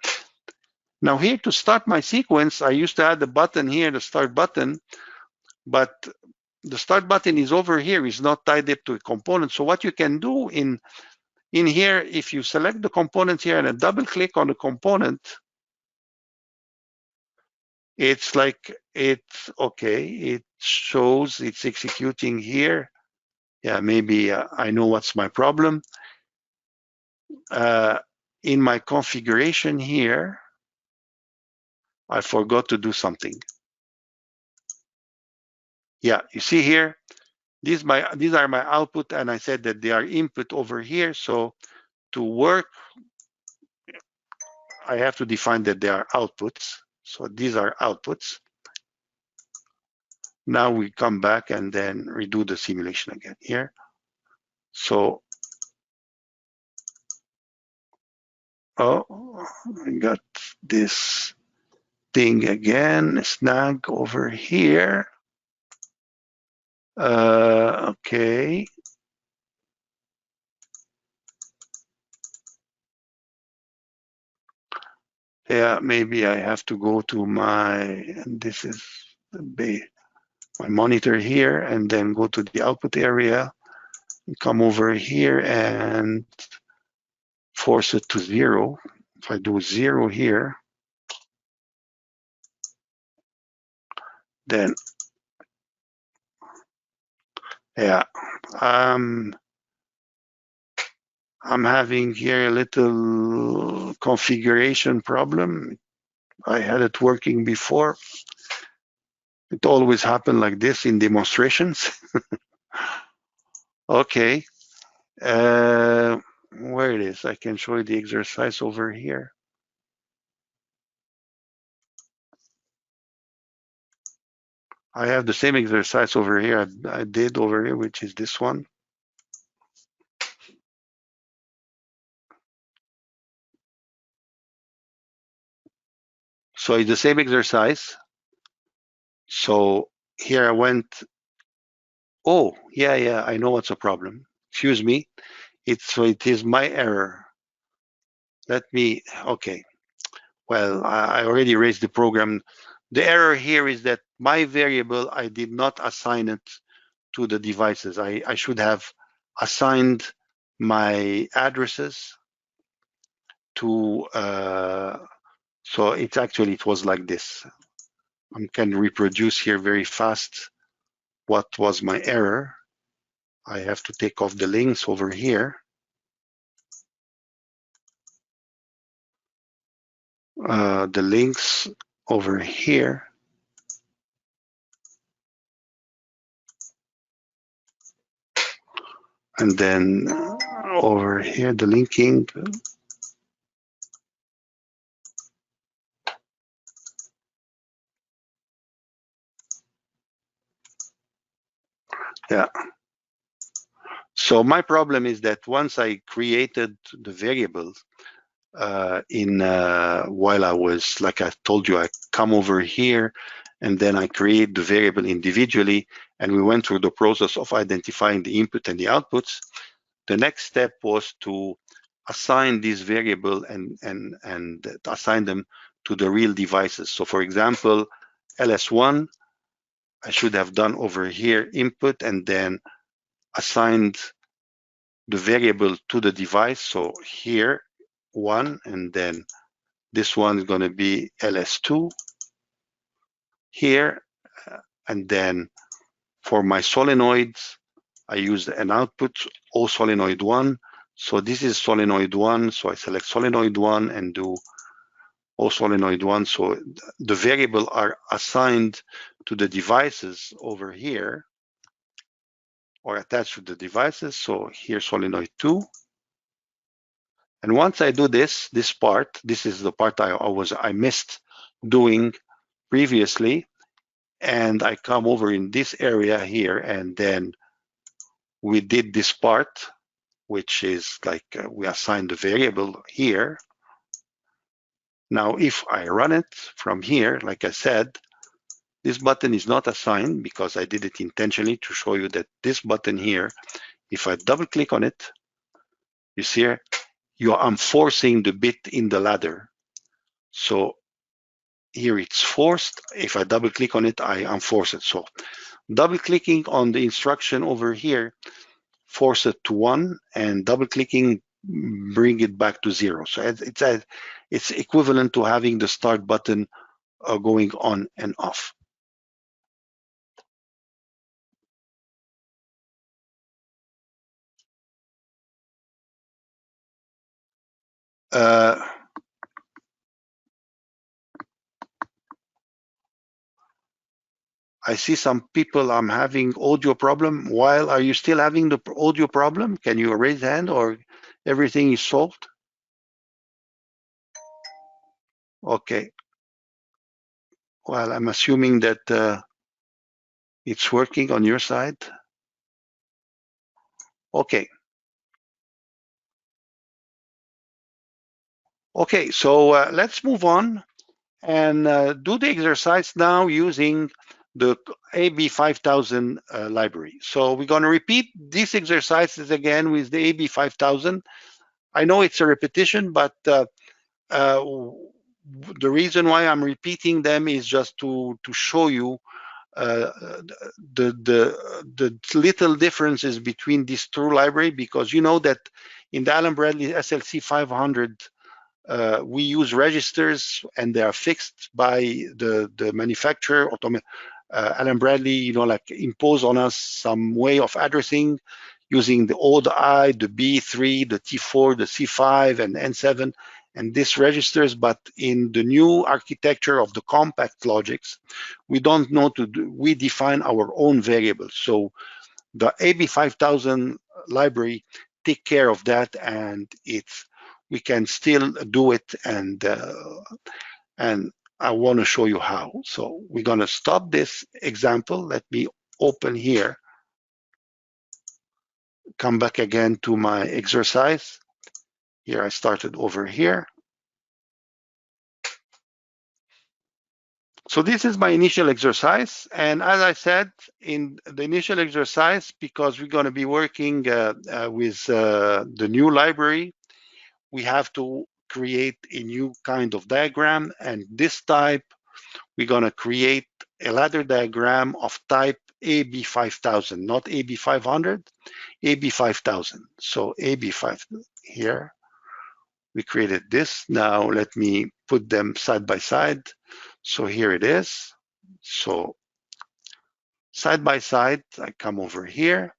Now here to start my sequence, I used to add the button here, the start button, but the start button is over here, is not tied up to a component. So what you can do in here, if you select the component here and double click on the component, it's like, it's okay, it shows it's executing here. Yeah, maybe I know what's my problem. In my configuration here, I forgot to do something. Yeah, you see here, these are my output, and I said that they are input over here. So to work, I have to define that they are outputs. So these are outputs. Now we come back and then redo the simulation again here. So, oh, I got this thing again, snag over here. Okay. Yeah, maybe I have to go to my, and this is my monitor here, and then go to the output area, come over here and force it to 0. If I do 0 here, then yeah, I'm having here a little configuration problem. I had it working before. It always happened like this in demonstrations. Okay, where it is, I can show you the exercise over here. I have the same exercise over here I did over here, which is this one. So it's the same exercise. So here I went, oh, yeah, I know what's a problem. Excuse me. So it is my error. Let me, okay. Well, I already raised the program. The error here is that my variable, I did not assign it to the devices. I should have assigned my addresses to, so it's actually, it was like this. I can reproduce here very fast what was my error. I have to take off the links over here. The links over here. And then over here, the linking. Yeah. So my problem is that once I created the variables while I was, like I told you, I come over here and then I create the variable individually, and we went through the process of identifying the input and the outputs. The next step was to assign this variable and assign them to the real devices. So for example, LS1, I should have done over here input and then assigned the variable to the device. So here 1, and then this one is going to be LS2 here, and then for my solenoids, I use an output O solenoid 1. So this is solenoid 1. So I select solenoid 1 and do O solenoid 1. So the variable are assigned to the devices over here, or attached to the devices. So here solenoid 2. And once I do this part, this is the part I missed doing previously, and I come over in this area here, and then we did this part, which is like we assigned the variable here. Now, if I run it from here, like I said, this button is not assigned because I did it intentionally to show you that this button here, if I double click on it, you see here, I'm forcing the bit in the ladder. So here it's forced. If I double click on it, I unforce it. So Double-clicking on the instruction over here force it to 1, and double-clicking bring it back to 0. So it's equivalent to having the start button going on and off. I see some people, I'm having audio problem. While are you still having the audio problem? Can you raise hand, or everything is solved? Okay. Well, I'm assuming that it's working on your side. Okay. Okay, so let's move on and do the exercise now using the AB5000 library. So we're going to repeat these exercises again with the AB5000. I know it's a repetition, but the reason why I'm repeating them is just to show you the little differences between these two libraries, because you know that in the Allen Bradley SLC500 we use registers, and they are fixed by the manufacturer. Allen Bradley, like impose on us some way of addressing using the O, the I, the B3, the T4, the C5, and N7, and these registers. But in the new architecture of the compact Logix, we don't know we define our own variables. So the AB5000 library take care of that, and we can still do it, and I want to show you how. So we're going to stop this example. Let me open here, come back again to my exercise. Here I started over here. So this is my initial exercise, and as I said in the initial exercise, because we're going to be working with the new library, we have to create a new kind of diagram, and this type we're going to create a ladder diagram of type AB5000, not AB500, AB5000. So AB5 here, we created this. Now let me put them side by side. So here it is. So side by side, I come over here.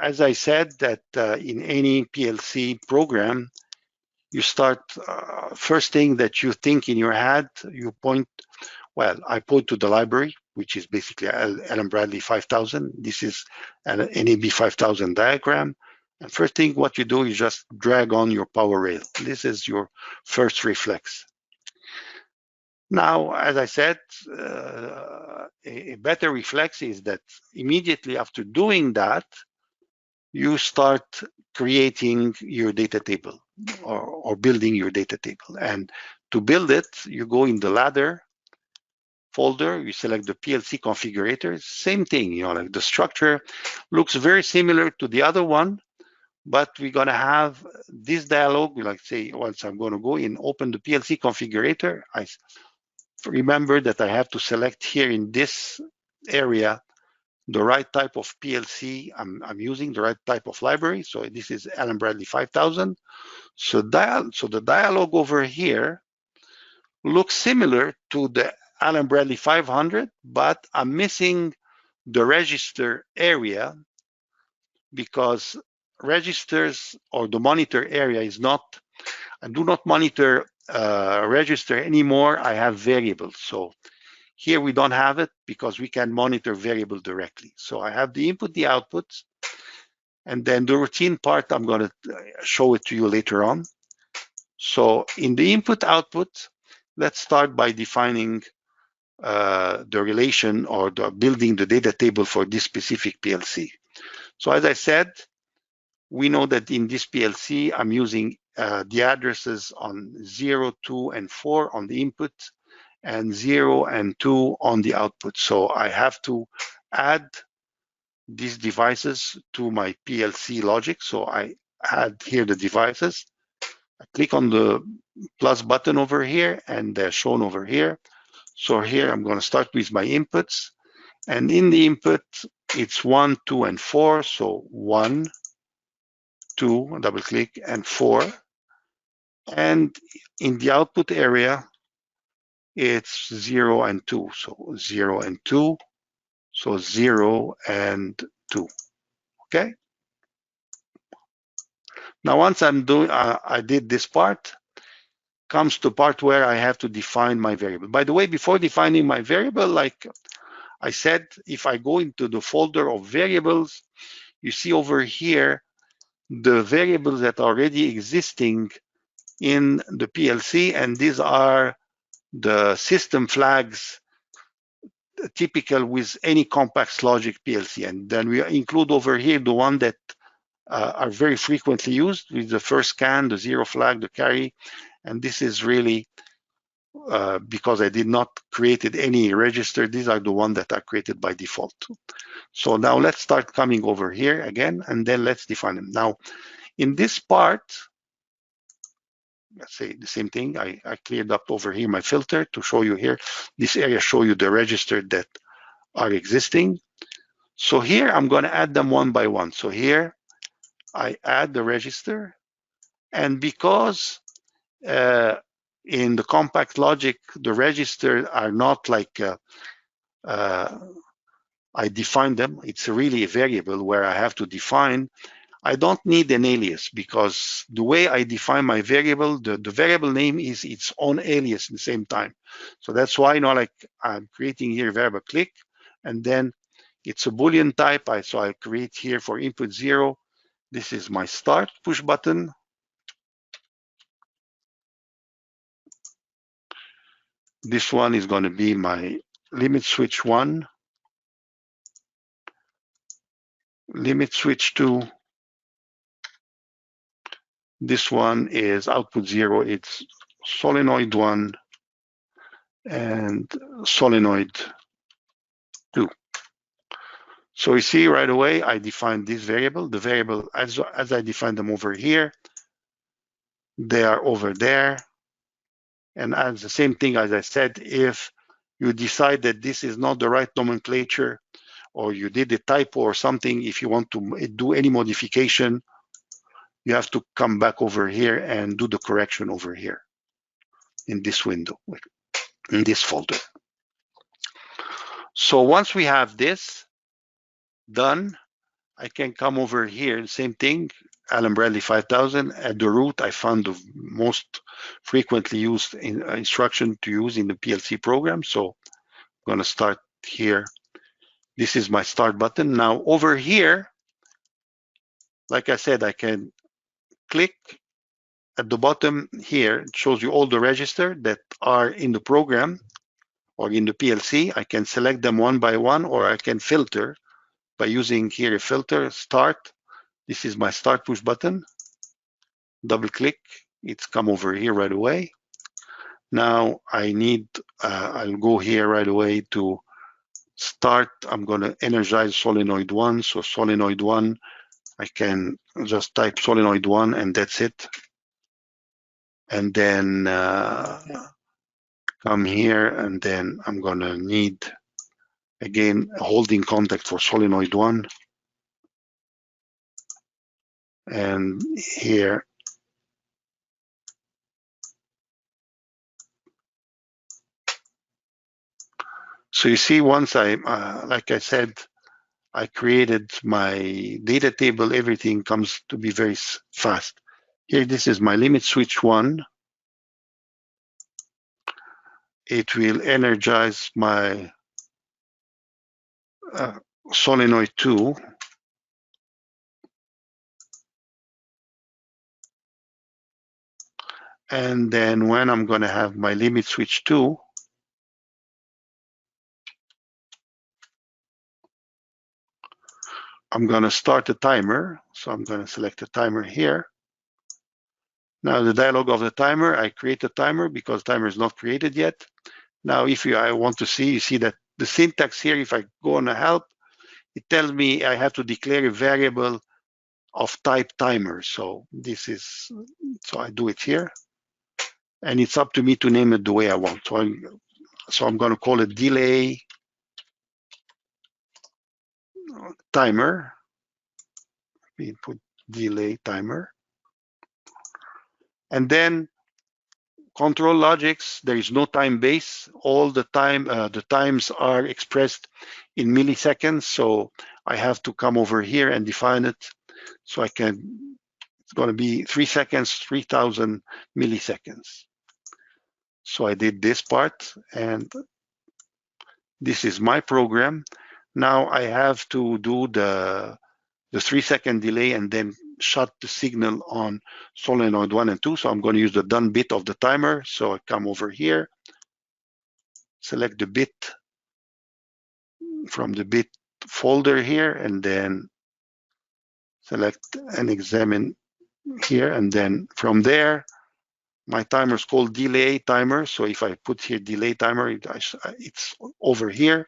As I said, that in any PLC program, you start, first thing that you think in your head, you point, well, I point to the library, which is basically Allen Bradley 5000. This is an AB5000 diagram. And first thing what you do is just drag on your power rail. This is your first reflex. Now, as I said, a better reflex is that immediately after doing that, you start creating your data table or building your data table. And to build it, you go in the ladder folder, you select the PLC configurator, same thing, like the structure looks very similar to the other one, but we're going to have this dialog, like say, once I'm going to go in, open the PLC configurator, I remember that I have to select here in this area the right type of PLC I'm using, the right type of library. So this is Allen Bradley 5000. So the dialog over here looks similar to the Allen Bradley 500, but I'm missing the register area, because registers or the monitor area is not, I do not monitor register anymore. I have variables. So here we don't have it because we can monitor variable directly. So I have the input, the outputs, and then the routine part, I'm going to show it to you later on. So in the input output, let's start by defining the relation or building the data table for this specific PLC. So as I said, we know that in this PLC, I'm using the addresses on 0, 2, and 4 on the input, and 0 and 2 on the output. So I have to add these devices to my PLC logic. So I add here the devices. I click on the plus button over here, and they're shown over here. So here I'm going to start with my inputs. And in the input, it's 1, 2, and 4. So 1, 2, double click, and 4. And in the output area, it's 0 and 2. So 0 and 2. So 0 and 2. Okay. Now, once I'm doing, I did this part, comes to part where I have to define my variable. By the way, before defining my variable, like I said, if I go into the folder of variables, you see over here the variables that are already existing in the PLC, and these are the system flags typical with any complex logic PLC. And then we include over here the one that are very frequently used with the first scan, the 0 flag, the carry. And this is really because I did not create any register. These are the ones that are created by default. So now let's start coming over here again, and then let's define them. Now, in this part, let's say the same thing. I cleared up over here my filter to show you here. This area show you the register that are existing. So here I'm going to add them one by one. So here I add the register, and because in the compact logic the registers are not like I define them. It's really a variable where I have to define. I don't need an alias because the way I define my variable, the variable name is its own alias at the same time. So that's why, you know, like I'm creating here variable click, and then it's a Boolean type. So I create here for input 0. This is my start push button. This one is going to be my limit switch 1, limit switch 2. This one is output 0. It's solenoid 1 and solenoid 2. So you see right away, I define this variable. The variable, as I define them over here, they are over there. And as the same thing as I said, if you decide that this is not the right nomenclature, or you did a typo or something, if you want to do any modification, you have to come back over here and do the correction over here in this window, in this folder. So once we have this done, I can come over here, same thing, Allen Bradley 5000. At the root, I found the most frequently used instruction to use in the PLC program. So I'm going to start here. This is my start button. Now over here, like I said, I can click at the bottom here. It shows you all the registers that are in the program or in the PLC. I can select them one by one, or I can filter by using here a filter, start. This is my start push button. Double click, it's come over here right away. Now I need, I'll go here right away to start. I'm going to energize solenoid 1. So solenoid 1, I can just type solenoid 1 and that's it. And then come here, and then I'm going to need, again, a holding contact for solenoid 1. And here, so you see, once I, like I said, I created my data table, everything comes to be very fast. Here, this is my limit switch 1. It will energize my solenoid 2. And then when I'm going to have my limit switch 2, I'm going to start a timer. So I'm going to select a timer here. Now the dialog of the timer, I create a timer because timer is not created yet. Now if I want to see, you see that the syntax here, if I go on a help, it tells me I have to declare a variable of type timer. So this is, so I do it here. And it's up to me to name it the way I want. So So I'm going to call it delay timer. We put delay timer. And then ControlLogix, there is no time base. All the time, the times are expressed in milliseconds. So I have to come over here and define it. So I can, it's going to be 3 seconds, 3000 milliseconds. So I did this part, and this is my program. Now I have to do the 3-second delay and then shut the signal on solenoid 1 and 2. So I'm going to use the done bit of the timer. So I come over here, select the bit from the bit folder here, and then select and examine here. And then from there, my timer is called delay timer. So if I put here delay timer, it's over here.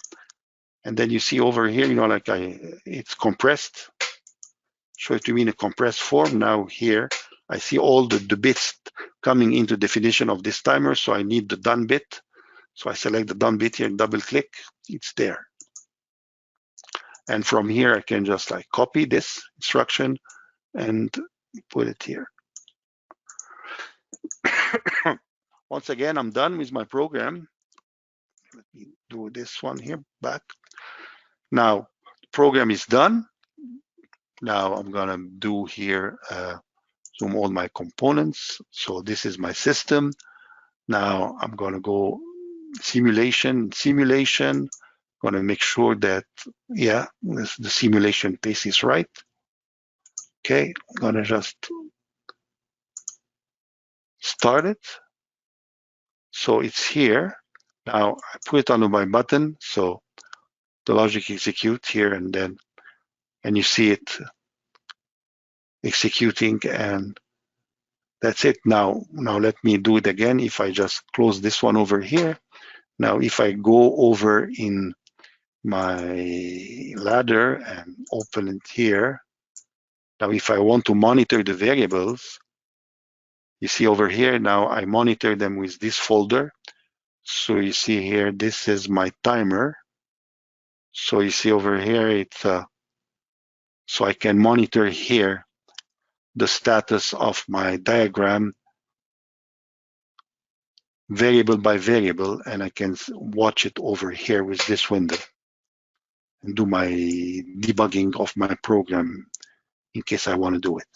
And then you see over here, you know, like it's compressed. Show it to me in a compressed form. Now here, I see all the bits coming into definition of this timer. So I need the done bit. So I select the done bit here, double click, it's there. And from here, I can just like copy this instruction and put it here. Once again, I'm done with my program. Let me do this one here back. Now, the program is done. Now I'm gonna do here, zoom all my components. So this is my system. Now I'm gonna go simulation, gonna make sure that, yeah, the simulation pace is right. Okay, I'm gonna just start it. So it's here. Now I put it under my button. So the logic execute here, and then, and you see it executing, and that's it. Now let me do it again. If I just close this one over here. Now, if I go over in my ladder and open it here, now if I want to monitor the variables, you see over here, now I monitor them with this folder. So you see here, this is my timer. So you see over here, it's so I can monitor here the status of my diagram variable by variable, and I can watch it over here with this window and do my debugging of my program in case I want to do it.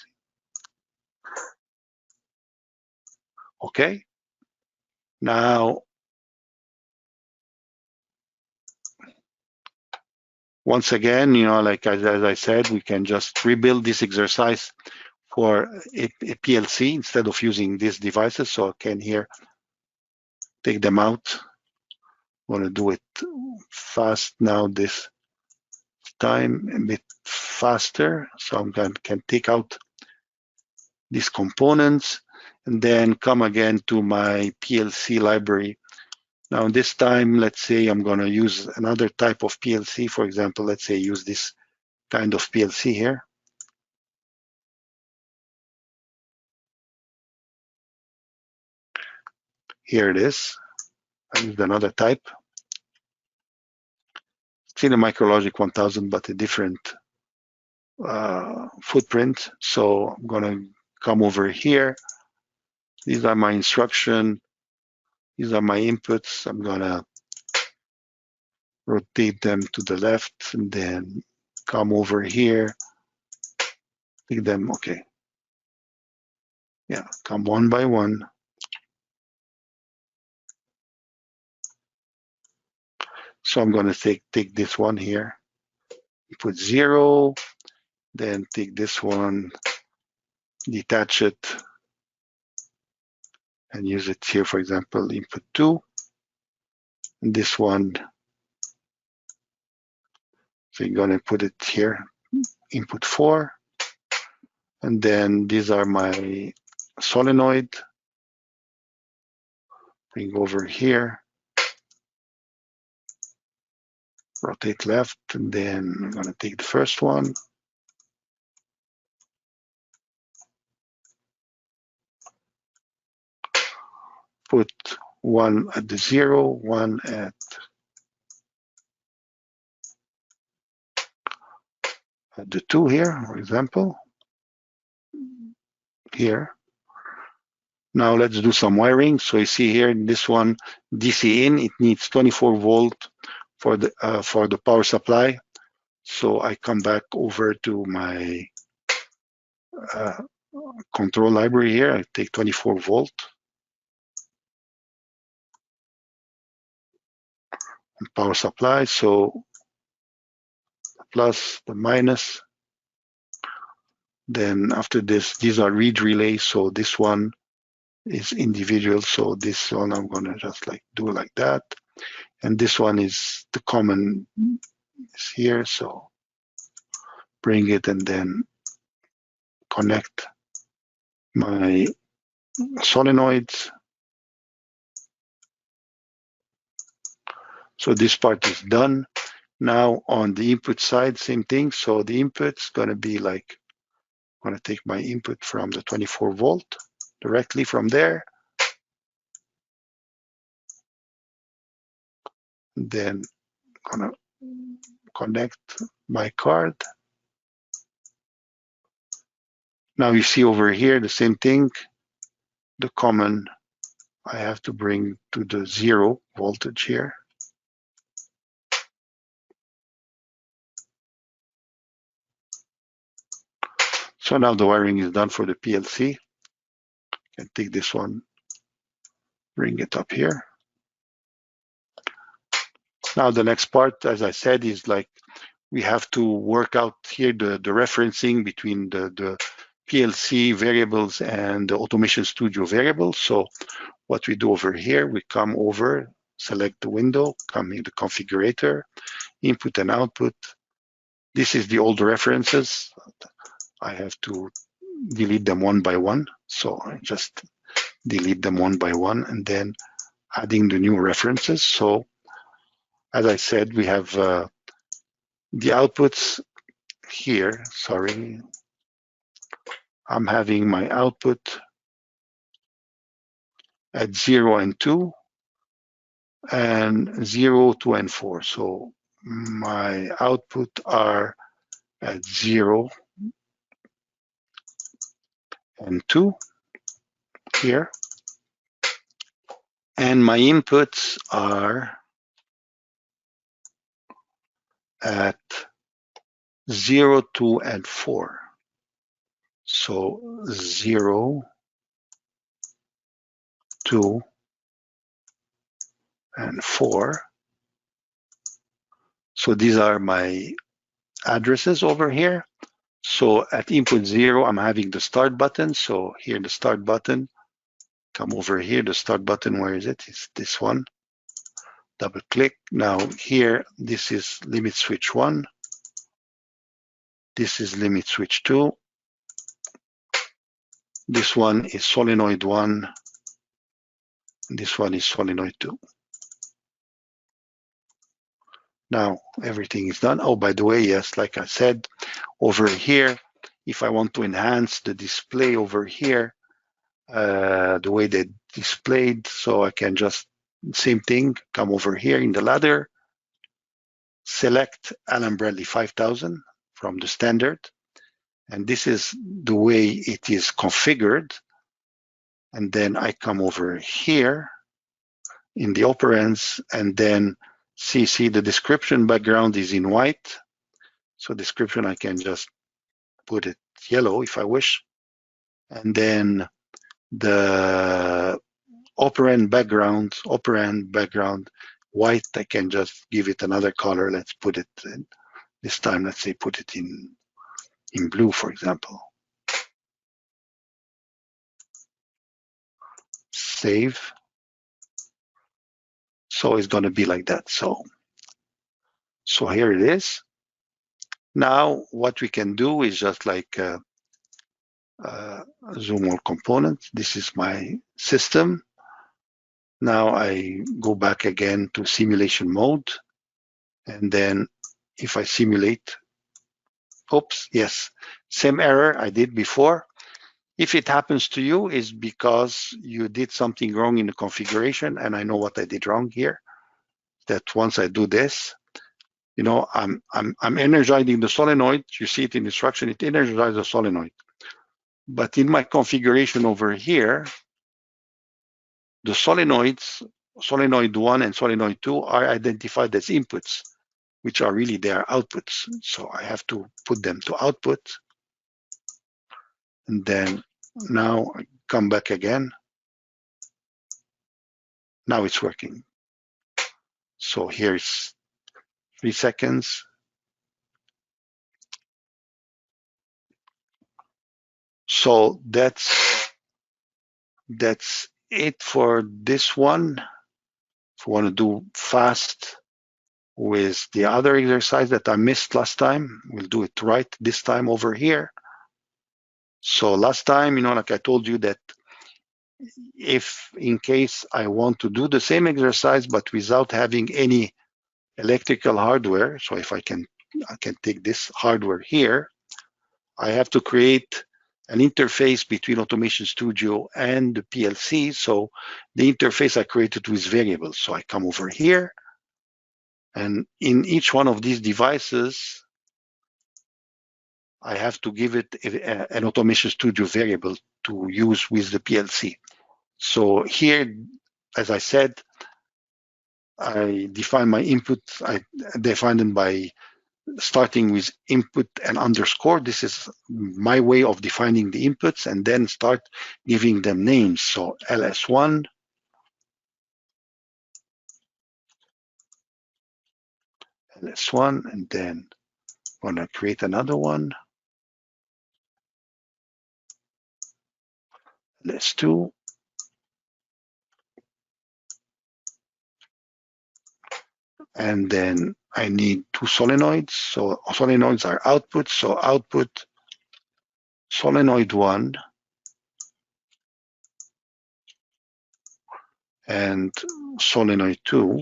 Okay. Now, once again, you know, like as I said, we can just rebuild this exercise for a PLC instead of using these devices. So I can here take them out. I want to do it fast now this time, a bit faster. So I'm going can take out these components and then come again to my PLC library. Now this time, let's say I'm going to use another type of PLC. For example, let's say use this kind of PLC here. Here it is. I used another type. Still a MicroLogic 1000, but a different footprint. So I'm going to come over here. These are my instructions. These are my inputs. I'm going to rotate them to the left and then come over here. Pick them, okay. Yeah, come one by one. So I'm going to take this one here, put 0, then take this one, detach it, and use it here, for example, input 2. And this one, so you're going to put it here, input 4. And then these are my solenoid. Bring over here, rotate left, and then I'm going to take the first one. Put one at the 0, one at the 2 here, for example, here. Now let's do some wiring. So you see here in this one, DC in, it needs 24 volt for the power supply. So I come back over to my control library here. I take 24 volt. Power supply, so the plus, the minus. Then after this, these are read relays. So this one is individual. So this one I'm gonna just like do like that. And this one is the common is here. So bring it and then connect my solenoids. So this part is done. Now on the input side, same thing. So the input's gonna be like, I'm gonna take my input from the 24 volt directly from there. Then gonna connect my card. Now you see over here the same thing. The common I have to bring to the 0 voltage here. So now the wiring is done for the PLC. I can take this one, bring it up here. Now the next part, as I said, is like we have to work out here the referencing between the PLC variables and the Automation Studio variables. So what we do over here, we come over, select the window, come in the configurator, input and output. This is the old references. I have to delete them one by one. So I just delete them one by one and then adding the new references. So as I said, we have the outputs here. Sorry, I'm having my output at 0 and 2 and 0, 2, and 4. So my output are at 0 and 2 here. And my inputs are at 0, 2, and 4. So 0, 2, and 4. So these are my addresses over here. So at input 0, I'm having the start button. So here the start button, come over here, the start button, where is it? It's this one. Double click. Now here, this is limit switch 1. This is limit switch 2. This one is solenoid 1. And this one is solenoid 2. Now everything is done. Oh, by the way, yes, like I said, over here, if I want to enhance the display over here, the way they displayed, so I can just, same thing, come over here in the ladder, select Allen Bradley 5000 from the standard, and this is the way it is configured. And then I come over here in the operands, and then see the description background is in white. So description, I can just put it yellow if I wish. And then the operand background white, I can just give it another color. Let's put it in, this time, let's say put it in blue, for example. Save. So it's going to be like that. So here it is. Now what we can do is just like zoom all components. This is my system. Now I go back again to simulation mode. And then if I simulate, oops, yes, same error I did before. If it happens to you, is because you did something wrong in the configuration, and I know what I did wrong here. That once I do this, you know, I'm energizing the solenoid. You see it in instruction, it energizes the solenoid. But in my configuration over here, the solenoids, solenoid 1 and solenoid 2, are identified as inputs, which are really their outputs. So I have to put them to output. And then now I come back again. Now it's working. So here's 3 seconds. So that's it for this one. If you want to do fast with the other exercise that I missed last time, we'll do it right this time over here. So last time, you know, like I told you that if in case I want to do the same exercise but without having any electrical hardware, so if I can take this hardware here, I have to create an interface between Automation Studio and the PLC. So the interface I created with variables. So I come over here, and in each one of these devices, I have to give it an Automation Studio variable to use with the PLC. So here, as I said, I define my input. I define them by starting with input and underscore. This is my way of defining the inputs, and then start giving them names. So LS1, LS1, and then I'm going to create another one, LS2, and then I need 2 solenoids. So solenoids are outputs. So output solenoid 1 and solenoid 2.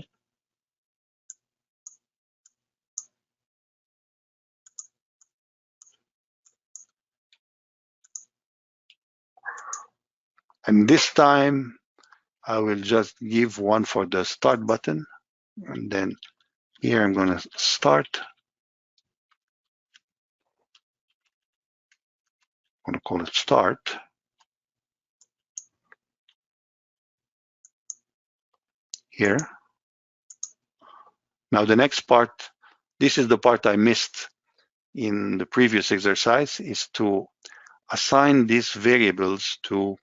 And this time I will just give one for the start button. And then here I'm going to start. I'm going to call it start. Here. Now the next part, this is the part I missed in the previous exercise, is to assign these variables to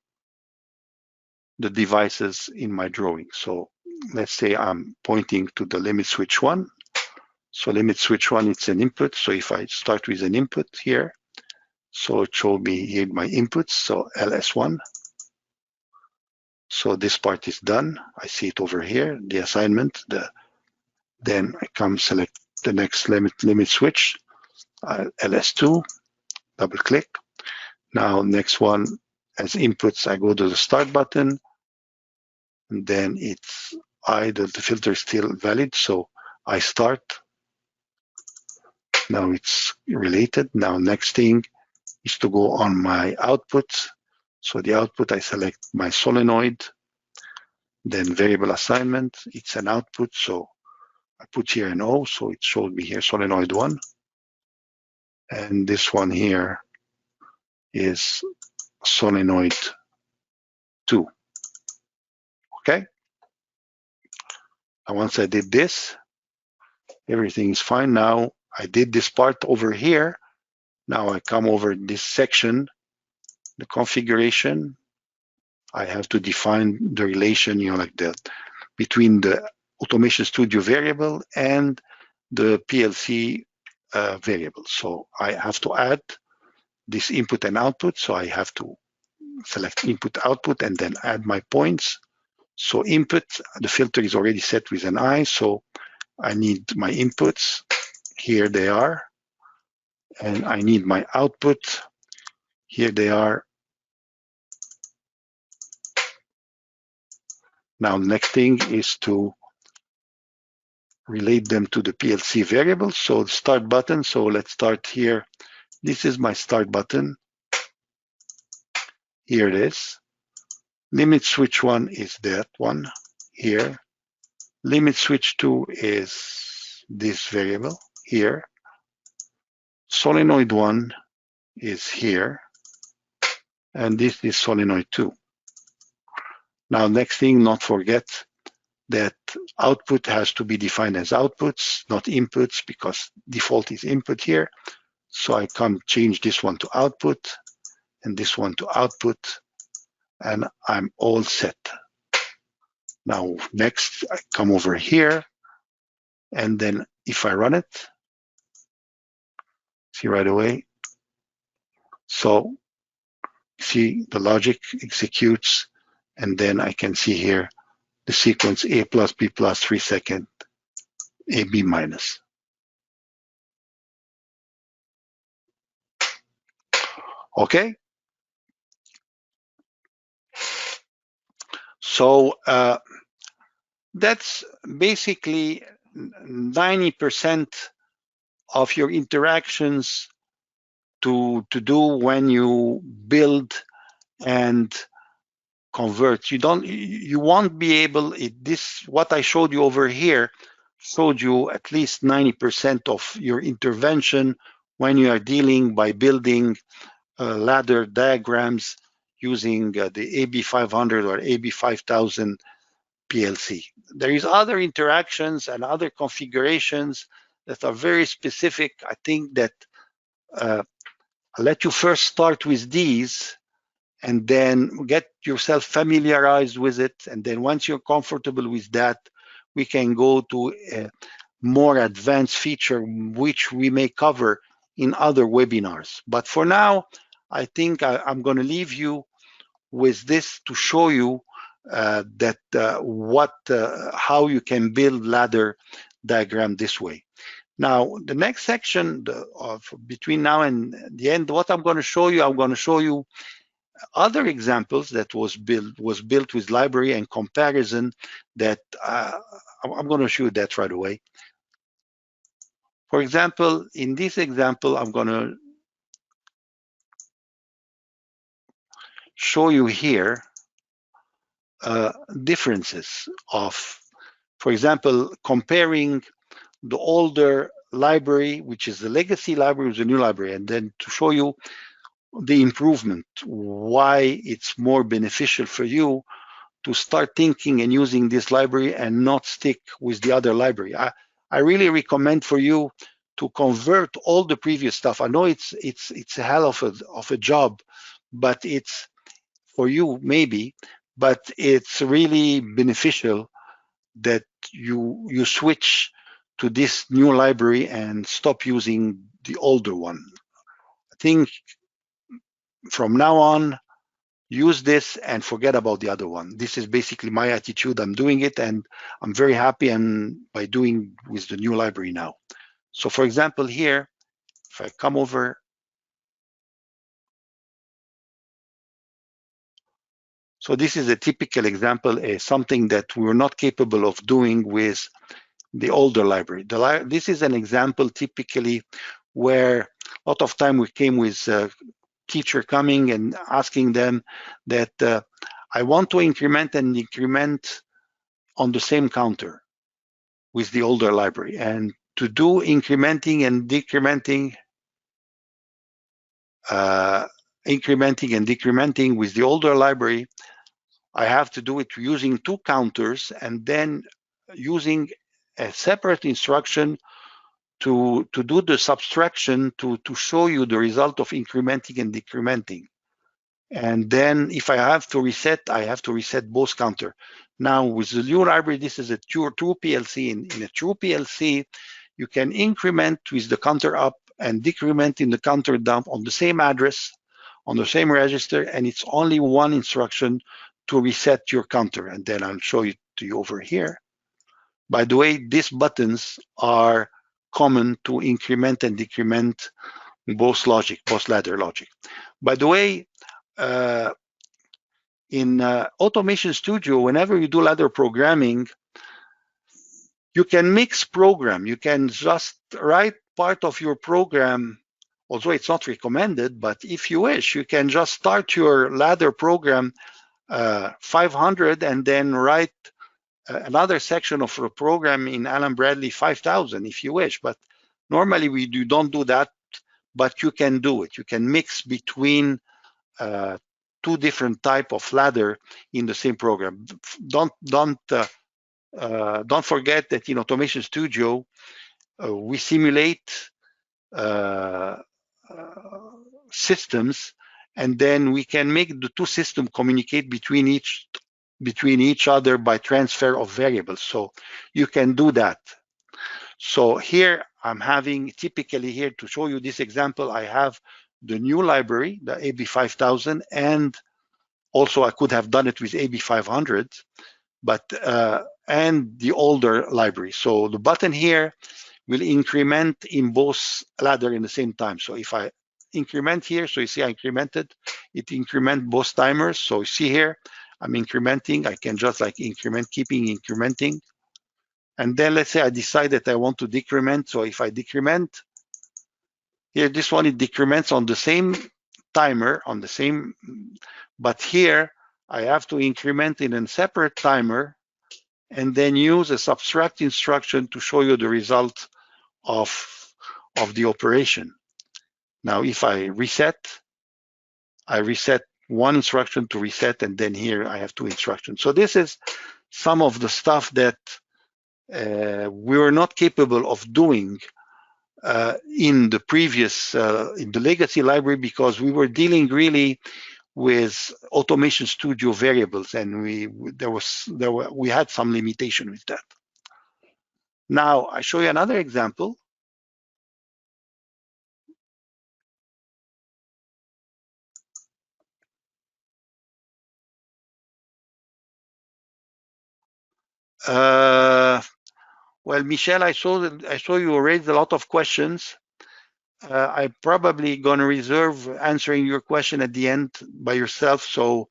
the devices in my drawing. So let's say I'm pointing to the limit switch 1. So limit switch 1, it's an input. So if I start with an input here, so it showed me here my inputs, so LS1. So this part is done. I see it over here, the assignment. Then I come select the next limit switch, LS2, double click. Now next one, as inputs, I go to the start button, and then it's the filter is still valid, so I start. Now it's related. Now next thing is to go on my output. So the output, I select my solenoid, then variable assignment, it's an output, so I put here an O, so it showed me here solenoid 1. And this one here is solenoid 2. Okay? And once I did this, everything is fine. Now I did this part over here. Now I come over this section, the configuration. I have to define the relation, you know, like between the Automation Studio variable and the PLC variable. So I have to add this input and output. So I have to select input output and then add my points. So input, the filter is already set with an I. So I need my inputs. Here they are. And I need my output. Here they are. Now the next thing is to relate them to the PLC variable. So the start button. So let's start here. This is my start button. Here it is. Limit switch 1 is that one here. Limit switch 2 is this variable here. Solenoid 1 is here. And this is solenoid 2. Now, next thing, not forget that output has to be defined as outputs, not inputs, because default is input here. So I can change this one to output and this one to output, and I'm all set. Now, next, I come over here, and then if I run it, see right away. So, see the logic executes, and then I can see here the sequence A plus B plus 3 second, AB minus. Okay. So that's basically 90% of your interactions to do when you build and convert. You won't be able, what I showed you over here showed you at least 90% of your intervention when you are dealing by building ladder diagrams using the AB500 or AB5000 PLC. There is other interactions and other configurations that are very specific. I think that I'll let you first start with these and then get yourself familiarized with it. And then once you're comfortable with that, we can go to a more advanced feature, which we may cover in other webinars. But for now, I think I'm going to leave you with this to show you how you can build ladder diagram this way. Now, the next section between now and the end, what I'm going to show you, other examples that was built with library and comparison that I'm going to show you that right away. For example, in this example, I'm going to show you here differences of, for example, comparing the older library, which is the legacy library, with the new library, and then to show you the improvement, why it's more beneficial for you to start thinking and using this library and not stick with the other library. I really recommend for you to convert all the previous stuff. I know it's a hell of a job, but it's for you maybe, but it's really beneficial that you switch to this new library and stop using the older one. I think from now on, use this and forget about the other one. This is basically my attitude. I'm doing it and I'm very happy by doing with the new library now. So for example, here, if I come over, so this is a typical example, something that we were not capable of doing with the older library. This is an example typically where a lot of time we came with teacher coming and asking them that I want to increment and decrement on the same counter with the older library. And to do incrementing and decrementing, with the older library, I have to do it using two counters and then using a separate instruction to do the subtraction to show you the result of incrementing and decrementing. And then if I have to reset, I have to reset both counter. Now with the new library, this is a true PLC. In a true PLC, you can increment with the counter up and decrement in the counter down on the same address, on the same register, and it's only one instruction to reset your counter. And then I'll show it to you over here. By the way, these buttons are common to increment and decrement both ladder logic. By the way, in Automation Studio, whenever you do ladder programming, you can mix program. You can just write part of your program although it's not recommended, but if you wish, you can just start your ladder program 500 and then write another section of a program in Allen Bradley 5000 if you wish. But normally you don't do that, but you can do it. You can mix between two different type of ladder in the same program. Don't forget that in Automation Studio we simulate systems, and then we can make the two systems communicate between each other by transfer of variables. So you can do that. So here I'm having, typically here to show you this example, I have the new library, the AB5000, and also I could have done it with AB500, but and the older library. So the button here will increment in both ladder in the same time. So if I increment here, so you see I incremented, it increment both timers. So you see here, I'm incrementing, I can just like increment, keeping incrementing. And then let's say I decide that I want to decrement. So if I decrement, here this one, it decrements on the same timer, on the same, but here I have to increment in a separate timer and then use a subtract instruction to show you the result of the operation. Now, if I reset one instruction to reset, and then here I have two instructions. So this is some of the stuff that we were not capable of doing in the previous, in the legacy library, because we were dealing really with Automation Studio variables, and we had some limitation with that. Now I show you another example. Well, Michelle, I saw you raised a lot of questions. I'm probably going to reserve answering your question at the end by yourself, so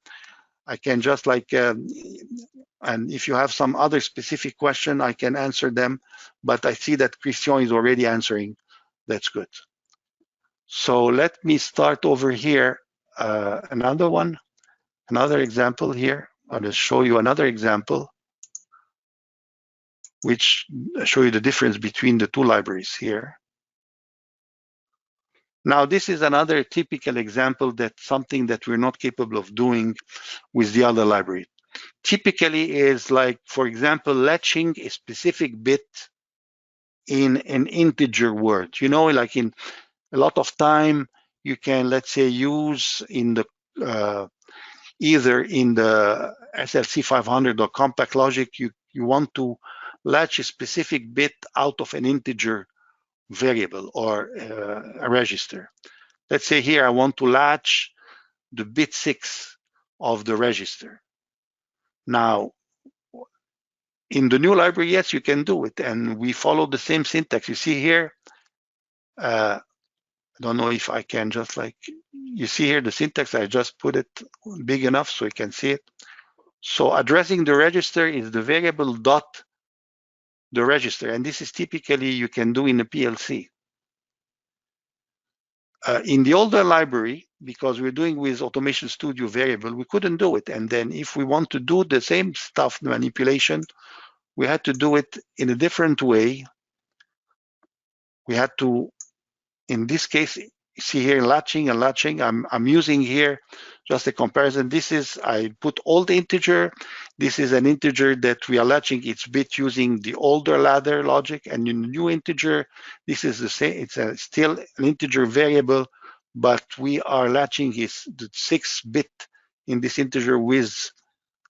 I can just like, and if you have some other specific question, I can answer them. But I see that Christian is already answering. That's good. So let me start over here. Another example here. I'll just show you another example, which show you the difference between the two libraries here. Now, this is another typical example that's something that we're not capable of doing with the other library. Typically is like, for example, latching a specific bit in an integer word. You know, like in a lot of time, you can, let's say, use in the either in the SLC500 or CompactLogix, you want to latch a specific bit out of an integer variable or a register. Let's say here I want to latch the bit 6 of the register. Now, in the new library, yes, you can do it, and we follow the same syntax. You see here, I don't know if I can just like, you see here the syntax, I just put it big enough so you can see it. So addressing the register is the variable dot the register, and this is typically you can do in a PLC. In the older library, because we're doing with Automation Studio variable, we couldn't do it. And then if we want to do the same stuff, the manipulation, we had to do it in a different way. We had to, in this case, see here latching and latching. I'm using here just a comparison. This is, I put old integer. This is an integer that we are latching its bit using the older ladder logic, and in the new integer, this is the same. It's still an integer variable, but we are latching the 6 bit in this integer with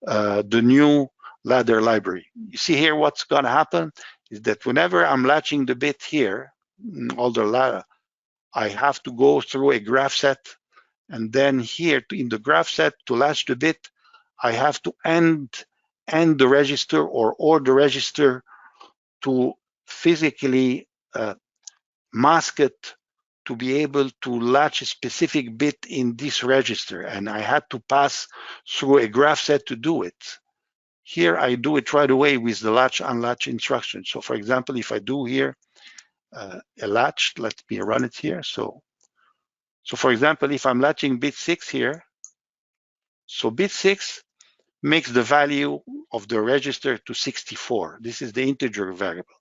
the new ladder library. You see here what's going to happen is that whenever I'm latching the bit here, older ladder, I have to go through a graph set, and then here in the graph set to latch the bit, I have to end the register or the register to physically mask it to be able to latch a specific bit in this register, and I had to pass through a graph set to do it. Here I do it right away with the latch unlatch instruction. So for example, if I do here a latch, let me run it here. So So for example, if I'm latching bit 6 here, so bit 6 makes the value of the register to 64. This is the integer variable.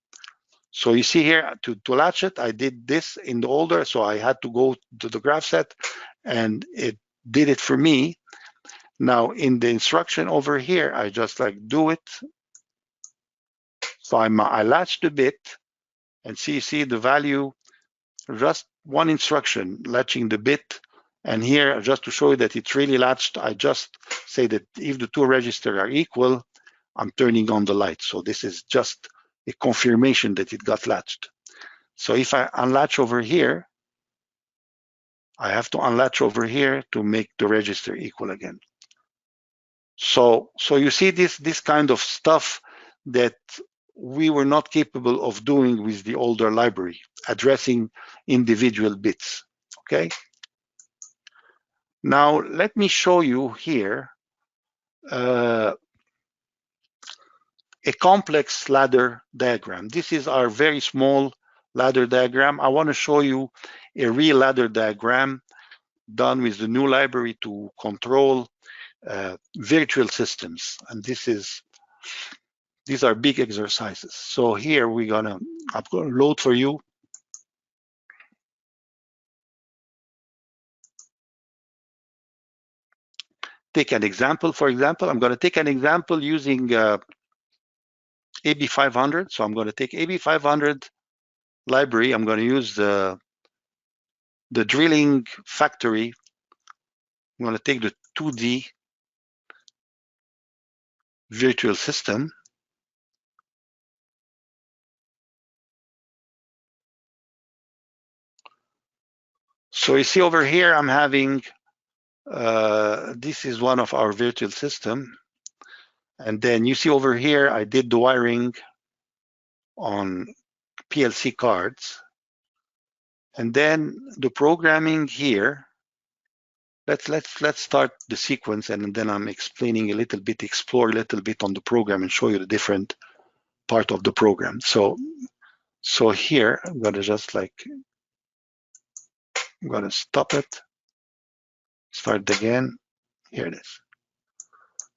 So you see here, to latch it, I did this in the older, so I had to go to the graph set, and it did it for me. Now in the instruction over here, I just like do it. So I latch the bit, and see the value, just one instruction, latching the bit. And here, just to show you that it's really latched, I just say that if the two registers are equal, I'm turning on the light. So this is just a confirmation that it got latched. So if I unlatch over here, I have to unlatch over here to make the register equal again. So you see this kind of stuff that we were not capable of doing with the older library, addressing individual bits, okay? Now, let me show you here a complex ladder diagram. This is our very small ladder diagram. I want to show you a real ladder diagram done with the new library to control virtual systems. And these are big exercises. So here I'm gonna load for you. Take an example. For example, I'm going to take an example using AB500. So I'm going to take AB500 library. I'm going to use the drilling factory. I'm going to take the 2D virtual system. So you see over here, I'm having, this is one of our virtual system. And then you see over here, I did the wiring on PLC cards. And then the programming here, let's start the sequence, and then I'm explaining a little bit, explore a little bit on the program and show you the different part of the program. So here, I'm gonna just like, I'm gonna stop it, start again, here it is.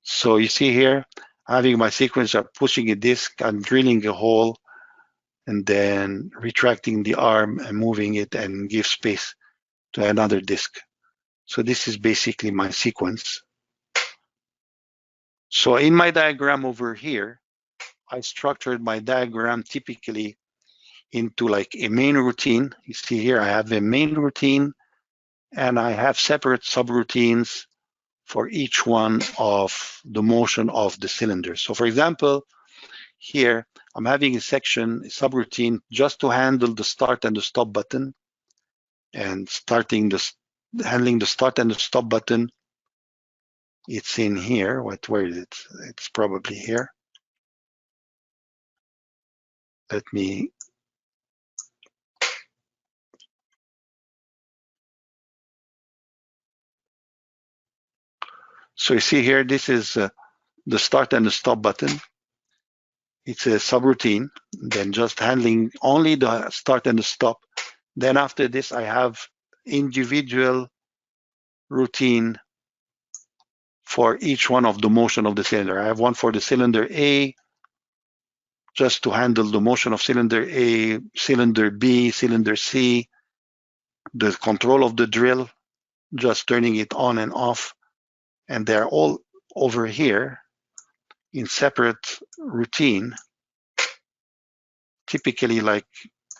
So you see here, having my sequence, I'm pushing a disk, I'm drilling a hole, and then retracting the arm and moving it and give space to another disk. So this is basically my sequence. So in my diagram over here, I structured my diagram typically into like a main routine. You see here, I have a main routine, and I have separate subroutines for each one of the motion of the cylinder. So for example, here, I'm having a section, a subroutine, just to handle the start and the stop button, and handling the start and the stop button. It's in here. Where is it? It's probably here. Let me. So you see here, this is the start and the stop button. It's a subroutine, then just handling only the start and the stop. Then after this, I have individual routine for each one of the motion of the cylinder. I have one for the cylinder A, just to handle the motion of cylinder A, cylinder B, cylinder C, the control of the drill, just turning it on and off. And they're all over here in separate routine, typically like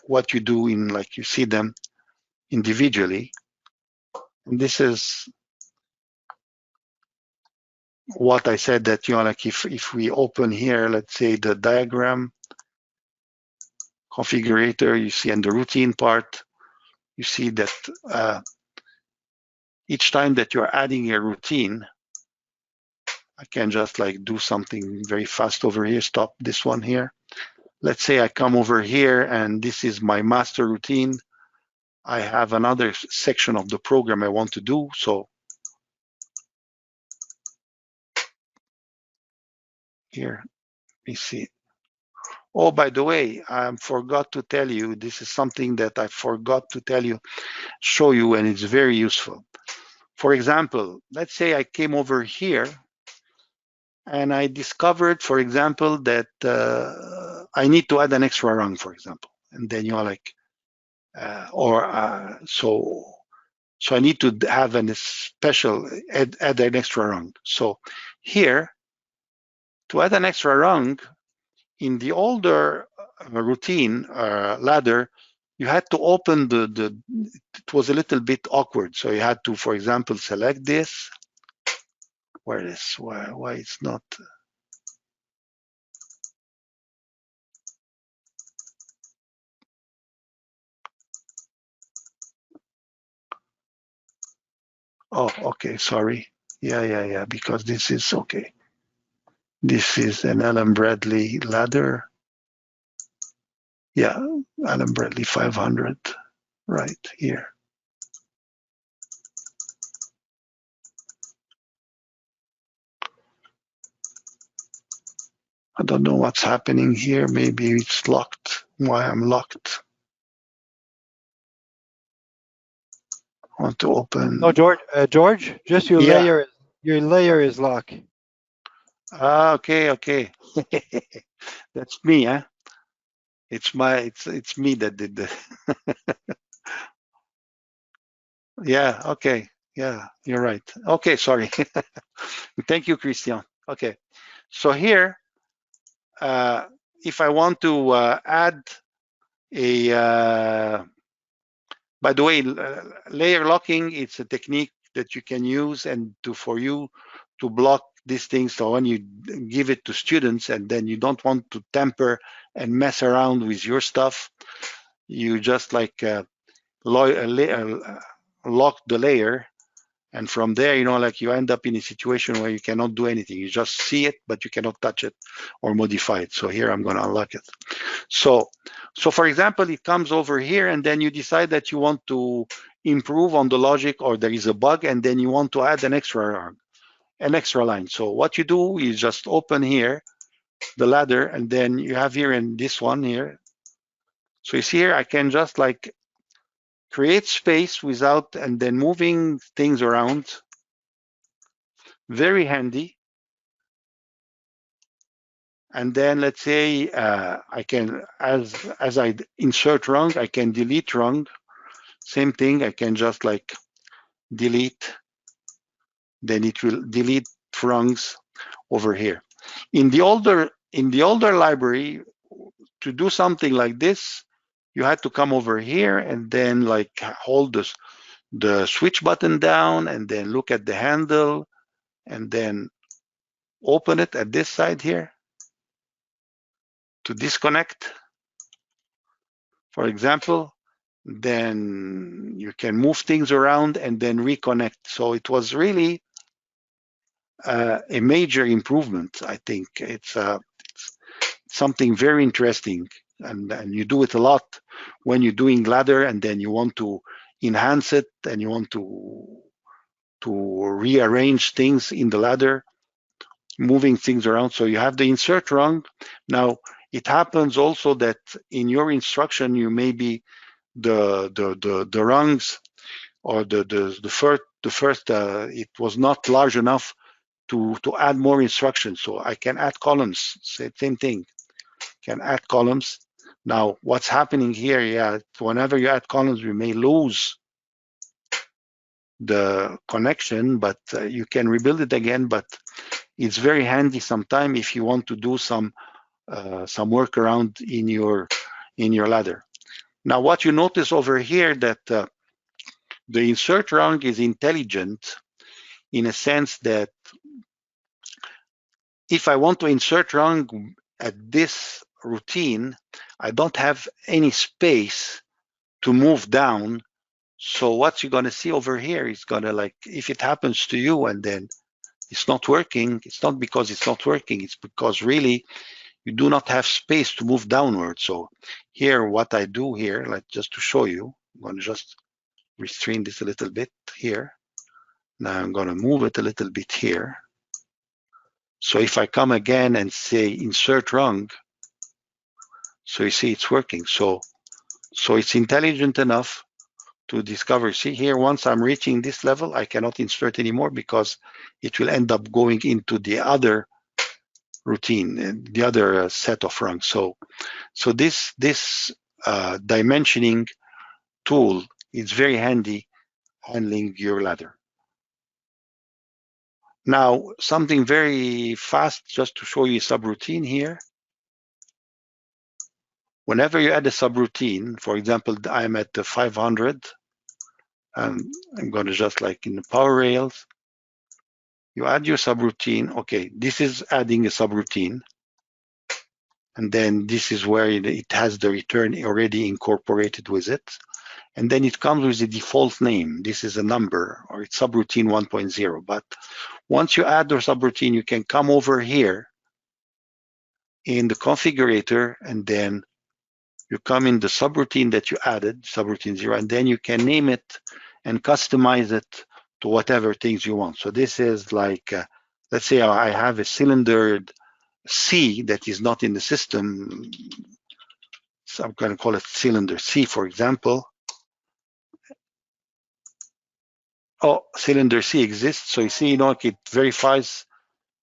what you do in, like you see them individually. And this is what I said, that, you know, like if we open here, let's say the diagram configurator, you see in the routine part, you see that each time that you're adding a routine, I can just like do something very fast over here, stop this one here. Let's say I come over here and this is my master routine. I have another section of the program I want to do. So here, let me see. Oh, by the way, I forgot to tell you, this is something that I forgot to tell you, show you, and it's very useful. For example, let's say I came over here and I discovered, for example, that I need to add an extra rung, for example. And then you're like, so I need to have a special, add an extra rung. So here, to add an extra rung, in the older routine ladder, you had to open it was a little bit awkward. So you had to, for example, select this. Where is, why it's not? Oh, okay, sorry. Yeah, because this is, okay. This is an Allen Bradley ladder. Yeah, Allen Bradley 500, right here. I don't know what's happening here. Maybe it's locked. Why I'm locked? I want to open. No, George, just your layer. Your layer is locked. Ah, okay. That's me, huh? It's me that did the. Yeah, okay. Yeah, you're right. Okay, sorry. Thank you, Christian. Okay, so here, if I want to add a, by the way, layer locking, it's a technique that you can use and for you to block these things. So when you give it to students and then you don't want to tamper and mess around with your stuff, you just like lock the layer, and from there, like you end up in a situation where you cannot do anything. You just see it, but you cannot touch it or modify it. So here I'm going to unlock it. So for example, it comes over here, and then you decide that you want to improve on the logic, or there is a bug, and then you want to add an extra line. So what you do is just open here the ladder, and then you have here in this one here. So you see here, I can just like create space without, and then moving things around. Very handy. And then let's say I can, as I insert rung, I can delete rung. Same thing, I can just like delete, then it will delete rungs over here. In the older library, to do something like this, you had to come over here and then like hold the switch button down and then look at the handle and then open it at this side here to disconnect, for example. Then you can move things around and then reconnect. So it was really a major improvement. I think it's something very interesting, and you do it a lot when you're doing ladder, and then you want to enhance it and you want to rearrange things in the ladder, moving things around. So you have the insert rung. Now it happens also that in your instruction you maybe the rungs or the first it was not large enough to add more instructions. So I can add columns. Same thing. Can add columns. Now what's happening here? Yeah, whenever you add columns, we may lose the connection, but you can rebuild it again. But it's very handy sometime if you want to do some workaround in your ladder. Now, what you notice over here that the insert rung is intelligent in a sense that if I want to insert rung at this routine, I don't have any space to move down. So what you're going to see over here is going to, like, if it happens to you and then it's not working, it's not because it's not working, it's because really you do not have space to move downward. So here, what I do here, like just to show you, I'm going to just restrain this a little bit here. Now I'm going to move it a little bit here. So if I come again and say insert rung, So you see it's working. So it's intelligent enough to discover, see here, once I'm reaching this level, I cannot insert anymore because it will end up going into the other routine, the other set of rungs. So this dimensioning tool is very handy handling your ladder. Now, something very fast, just to show you a subroutine here. Whenever you add a subroutine, for example, I'm at the 500, and I'm going to just like in the power rails, you add your subroutine. Okay, this is adding a subroutine. And then this is where it has the return already incorporated with it. And then it comes with a default name. This is a number, or it's subroutine 1.0. But once you add your subroutine, you can come over here in the configurator, and then you come in the subroutine that you added, subroutine 0, and then you can name it and customize it to whatever things you want. So this is like, let's say I have a cylinder C that is not in the system. So I'm going to call it cylinder C, for example. Oh, cylinder C exists. So you see, it verifies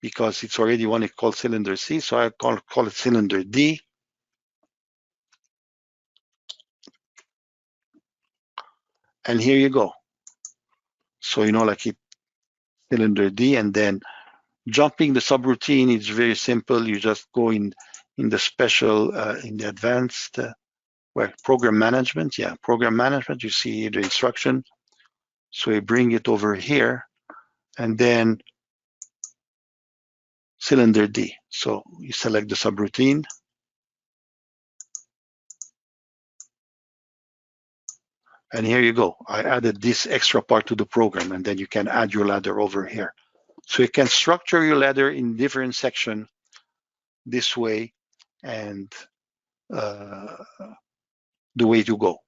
because it's already one called cylinder C. So I call it cylinder D. And here you go. So, cylinder D, and then jumping the subroutine is very simple. You just go in the special, in the advanced, where program management. Yeah, program management. You see the instruction. So you bring it over here, and then cylinder D. So you select the subroutine. And here you go. I added this extra part to the program, and then you can add your ladder over here. So you can structure your ladder in different sections this way, and the way to go.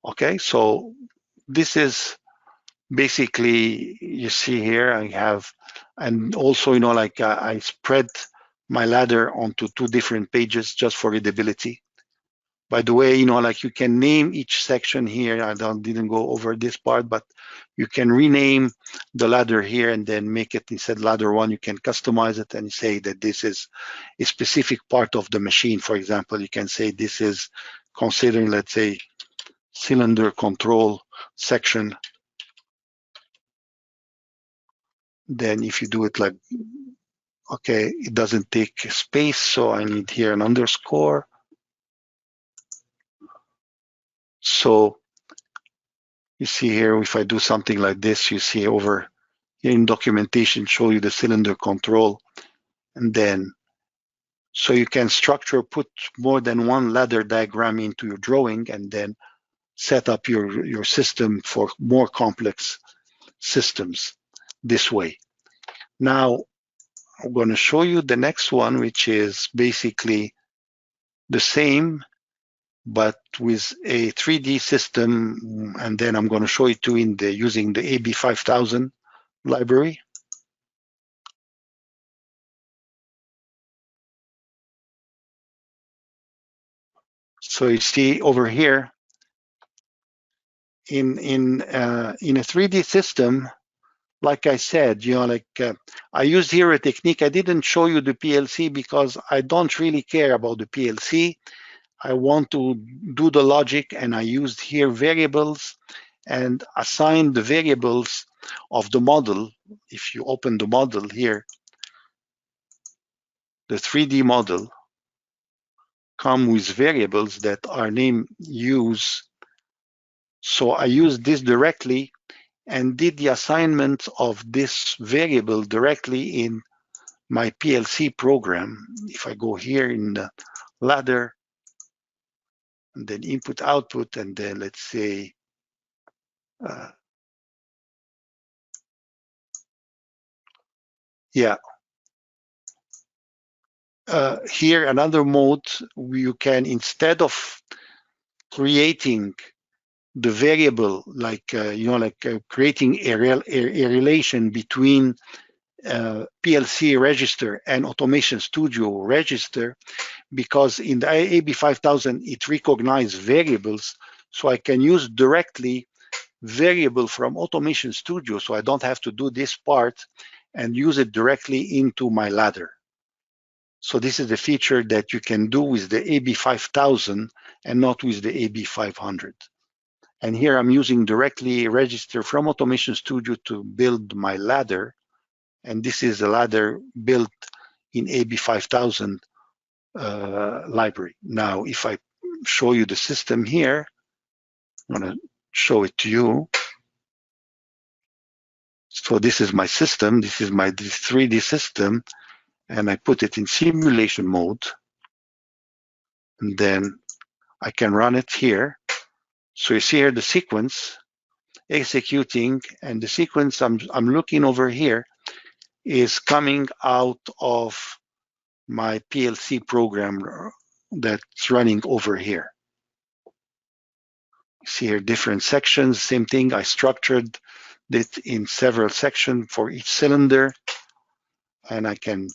Okay, so this is basically, you see here, I have, and also, I spread my ladder onto 2 different pages just for readability. By the way, you can name each section here. I didn't go over this part, but you can rename the ladder here and then make it, instead ladder 1, you can customize it and say that this is a specific part of the machine. For example, you can say this is considering, let's say, cylinder control section. Then if you do it like, okay, it doesn't take space, so I need here an underscore. So you see here, if I do something like this, you see over here in documentation, show you the cylinder control. And then, so you can put more than one ladder diagram into your drawing, and then set up your system for more complex systems this way. Now, I'm going to show you the next one, which is basically the same, but with a 3D system. And then I'm going to show it to you using the AB500 library. So you see over here, in a 3D system, like I said, I used here a technique. I didn't show you the PLC because I don't really care about the PLC. I want to do the logic, and I used here variables and assign the variables of the model. If you open the model here, the 3D model come with variables that are named use. So I used this directly and did the assignment of this variable directly in my PLC program. If I go here in the ladder, and then input output, and then let's say here another mode, you can, instead of creating the variable, creating a relation between PLC register and Automation Studio register, because in the AB5000 it recognizes variables, so I can use directly variable from Automation Studio, so I don't have to do this part and use it directly into my ladder. So this is the feature that you can do with the AB5000 and not with the AB500. And here I'm using directly register from Automation Studio to build my ladder. And this is a ladder built in AB5000 library. Now, if I show you the system here, I'm going to show it to you. So this is my system. This is my 3D system. And I put it in simulation mode. And then I can run it here. So you see here the sequence executing, and the sequence I'm looking over here is coming out of my PLC program that's running over here. You see here different sections, same thing. I structured it in several sections for each cylinder, and I can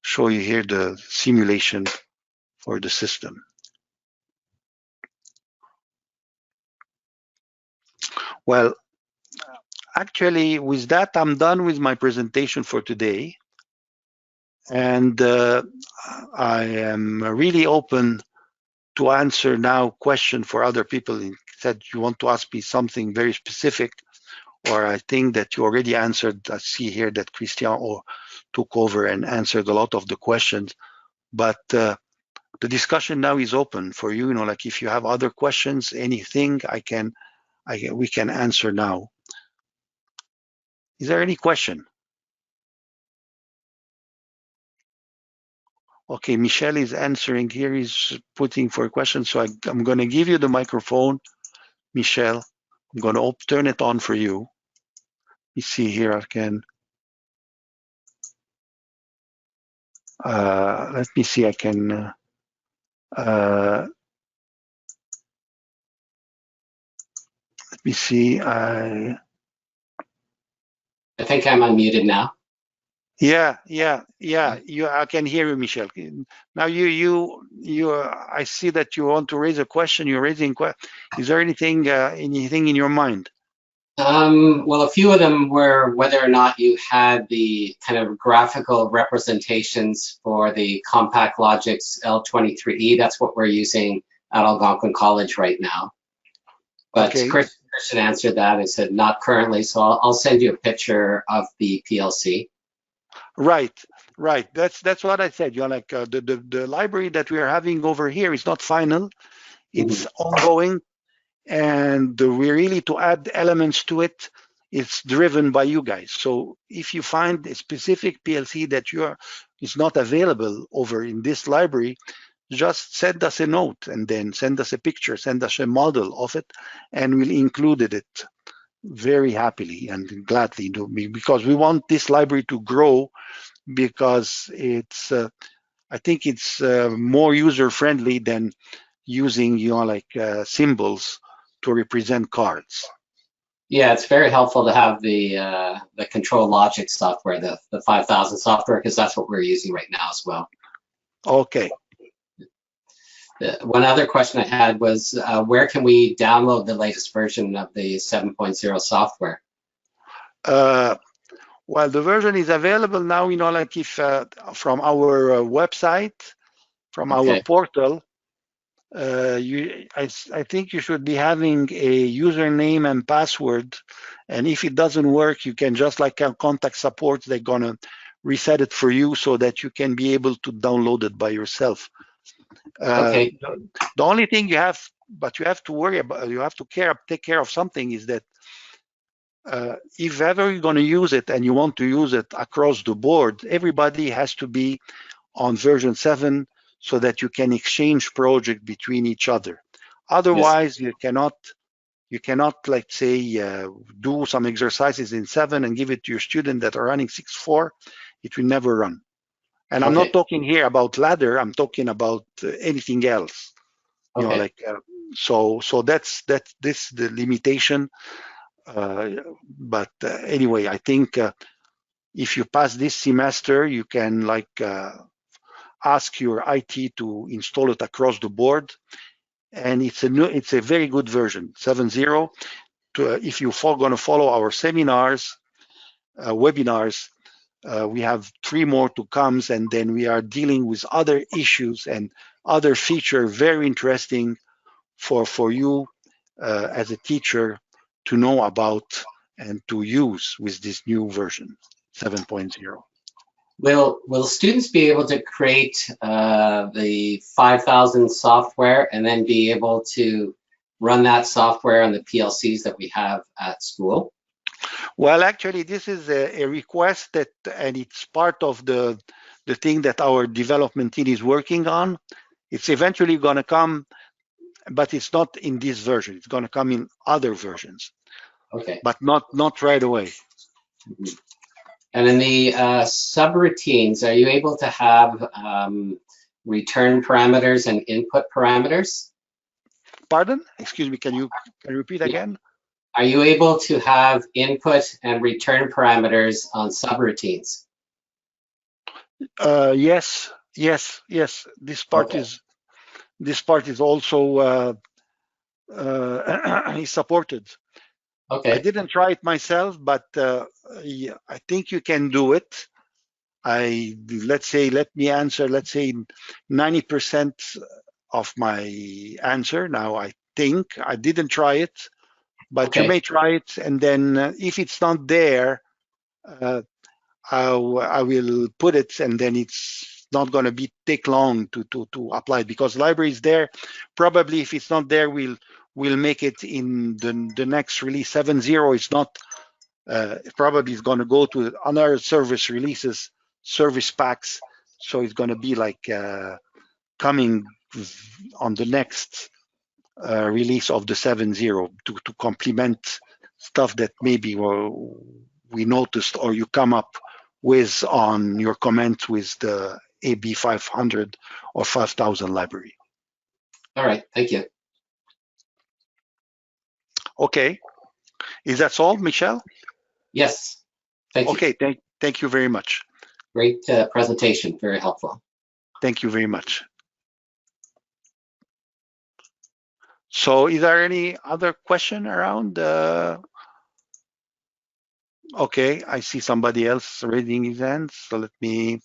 show you here the simulation for the system. Well, actually, with that, I'm done with my presentation for today. And I am really open to answer now questions for other people. Said you want to ask me something very specific, or I think that you already answered. I see here that Christian took over and answered a lot of the questions. But the discussion now is open for you. You know, like if you have other questions, anything, we can answer now. Is there any question? Okay, Michelle is answering here. He's putting for a question. So I'm going to give you the microphone, Michelle. I'm going to turn it on for you. You see here, I can. Let me see. I can. Let me see. I think I'm unmuted now. Yeah. I can hear you, Michelle. Now I see that you want to raise a question. You're raising. Is there anything in your mind? Well, a few of them were whether or not you had the kind of graphical representations for the ControlLogix L23E. That's what we're using at Algonquin College right now. But okay. Christian answered that and said not currently. So I'll send you a picture of the PLC. Right. That's what I said. You're like the library that we are having over here is not final. It's ongoing. And we're really to add elements to it. It's driven by you guys. So if you find a specific PLC that is not available over in this library, just send us a note and then send us a picture, send us a model of it, and we'll include it very happily and gladly, because we want this library to grow, because it's I think it's more user friendly than using symbols to represent cards. Yeah, it's very helpful to have the ControlLogix software, the 5000 software, because that's what we're using right now as well. Okay. One other question I had was, where can we download the latest version of the 7.0 software? Well, the version is available now, like if from our website, from our portal. I think you should be having a username and password, and if it doesn't work, you can just contact support. They're gonna reset it for you so that you can be able to download it by yourself. Okay. The only thing you have to worry about, you have to take care of something, is that if ever you're going to use it and you want to use it across the board, everybody has to be on version 7 so that you can exchange project between each other. Otherwise, yes, you cannot, let's say, do some exercises in 7 and give it to your student that are running 6.4. It will never run. And I'm not talking here about ladder. I'm talking about anything else. You know, so that's the limitation. But anyway, I think if you pass this semester, you can like ask your IT to install it across the board. And it's a very good version, 7.0. If you're going to follow our seminars, webinars, we have 3 more to come, and then we are dealing with other issues and other features very interesting for you as a teacher to know about and to use with this new version, 7.0. Will students be able to create the 5000 software and then be able to run that software on the PLCs that we have at school? Well, actually, this is a request that, and it's part of the thing that our development team is working on. It's eventually going to come, but it's not in this version. It's going to come in other versions. Okay. But not right away. Mm-hmm. And in the subroutines, are you able to have return parameters and input parameters? Pardon? Excuse me, can you repeat again? Are you able to have input and return parameters on subroutines? Yes. This part is also is supported. Okay. I didn't try it myself, but yeah, I think you can do it. Let me answer, let's say 90% of my answer. Now, I think I didn't try it, but you may try it. And then if it's not there, I will put it, and then it's not going to take long to apply it, because library is there. Probably if it's not there, we'll make it in the next release 7.0. It's not probably it's going to go to another service releases, service packs. So it's going to be like coming on the next release of the 7.0 to complement stuff that maybe we noticed or you come up with on your comment with the AB500 or 5000 library. All right, thank you. Okay, is that all, Michel? Yes, thank you. Okay, thank you very much. Great presentation, very helpful. Thank you very much. So is there any other question around? Okay, I see somebody else raising his hand, so let me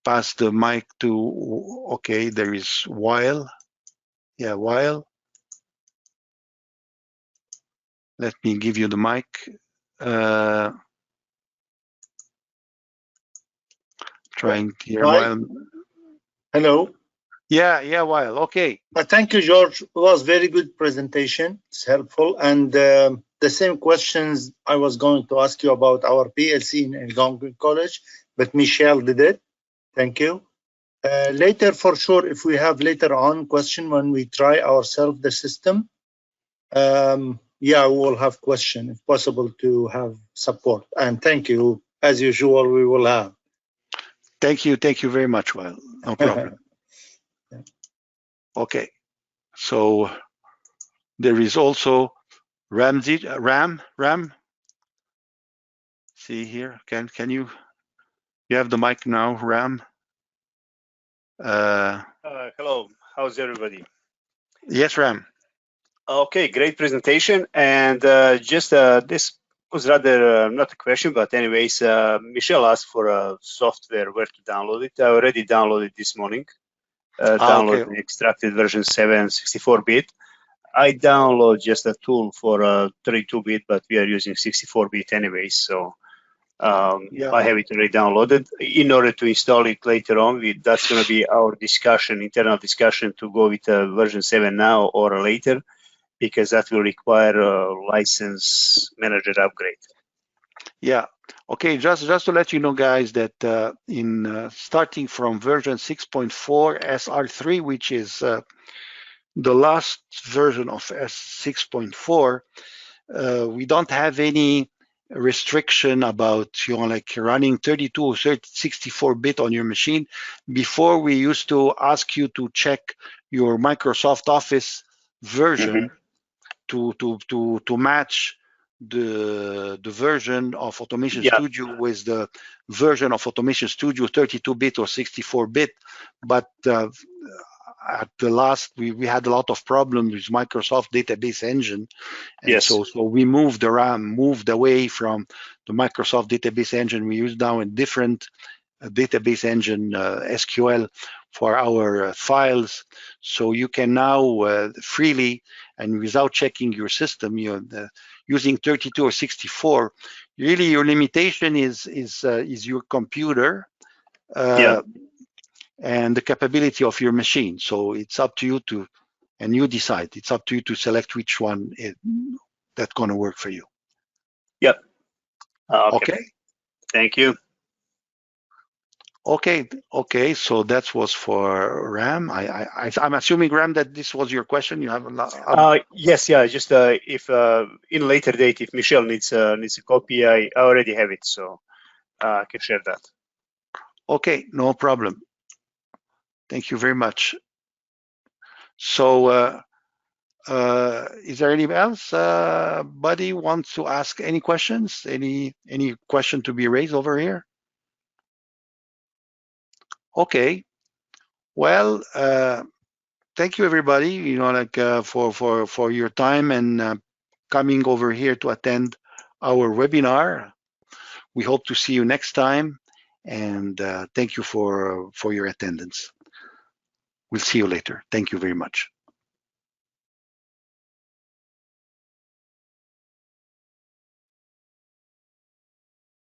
pass the mic to, okay, there is Weil. Yeah, Weil. Let me give you the mic. Trying here, Weil. Hello. Yeah, Weil, okay. Thank you, George. It was very good presentation. It's helpful. And the same questions I was going to ask you about our PLC in Algonquin College, but Michel did it. Thank you. Later, for sure, if we have later on question when we try ourselves the system, yeah, we will have question if possible to have support. And thank you. As usual, we will have. Thank you very much, Weil. No problem. Okay, so there is also Ram. See here, can you have the mic now, Ram? Hello, how's everybody? Yes, Ram. Okay, great presentation. And just this was rather not a question, but anyways, Michel asked for software where to download it. I already downloaded this morning. Download the extracted version 7 64-bit. I download just a tool for 32-bit, but we are using 64-bit anyways, so I have it already downloaded. In order to install it later on, that's going to be our discussion, internal discussion, to go with version 7 now or later, because that will require a license manager upgrade. Yeah. Okay, just to let you know, guys, that in starting from version 6.4 SR3, which is the last version of S6.4, we don't have any restriction about like running 32 or 64-bit on your machine. Before, we used to ask you to check your Microsoft Office version to match the version of Automation Studio with the version of Automation Studio 32-bit or 64-bit, but at the last we had a lot of problems with Microsoft Database Engine, and so we moved away from the Microsoft Database Engine. We use now a different database engine, SQL, for our files, so you can now freely and without checking your system, using 32 or 64. Really, your limitation is your computer and the capability of your machine. So it's up to you and you decide. It's up to you to select which one that's going to work for you. Yep. Okay. Thank you. Okay. So that was for Ram. I'm assuming, Ram, that this was your question. You have a lot. Yes. Just if in a later date, if Michelle needs a copy, I already have it, so I can share that. Okay, no problem. Thank you very much. So, is there anyone else? Buddy wants to ask any questions? Any question to be raised over here? Okay. Well, thank you, everybody. For your time and coming over here to attend our webinar. We hope to see you next time, and thank you for your attendance. We'll see you later. Thank you very much.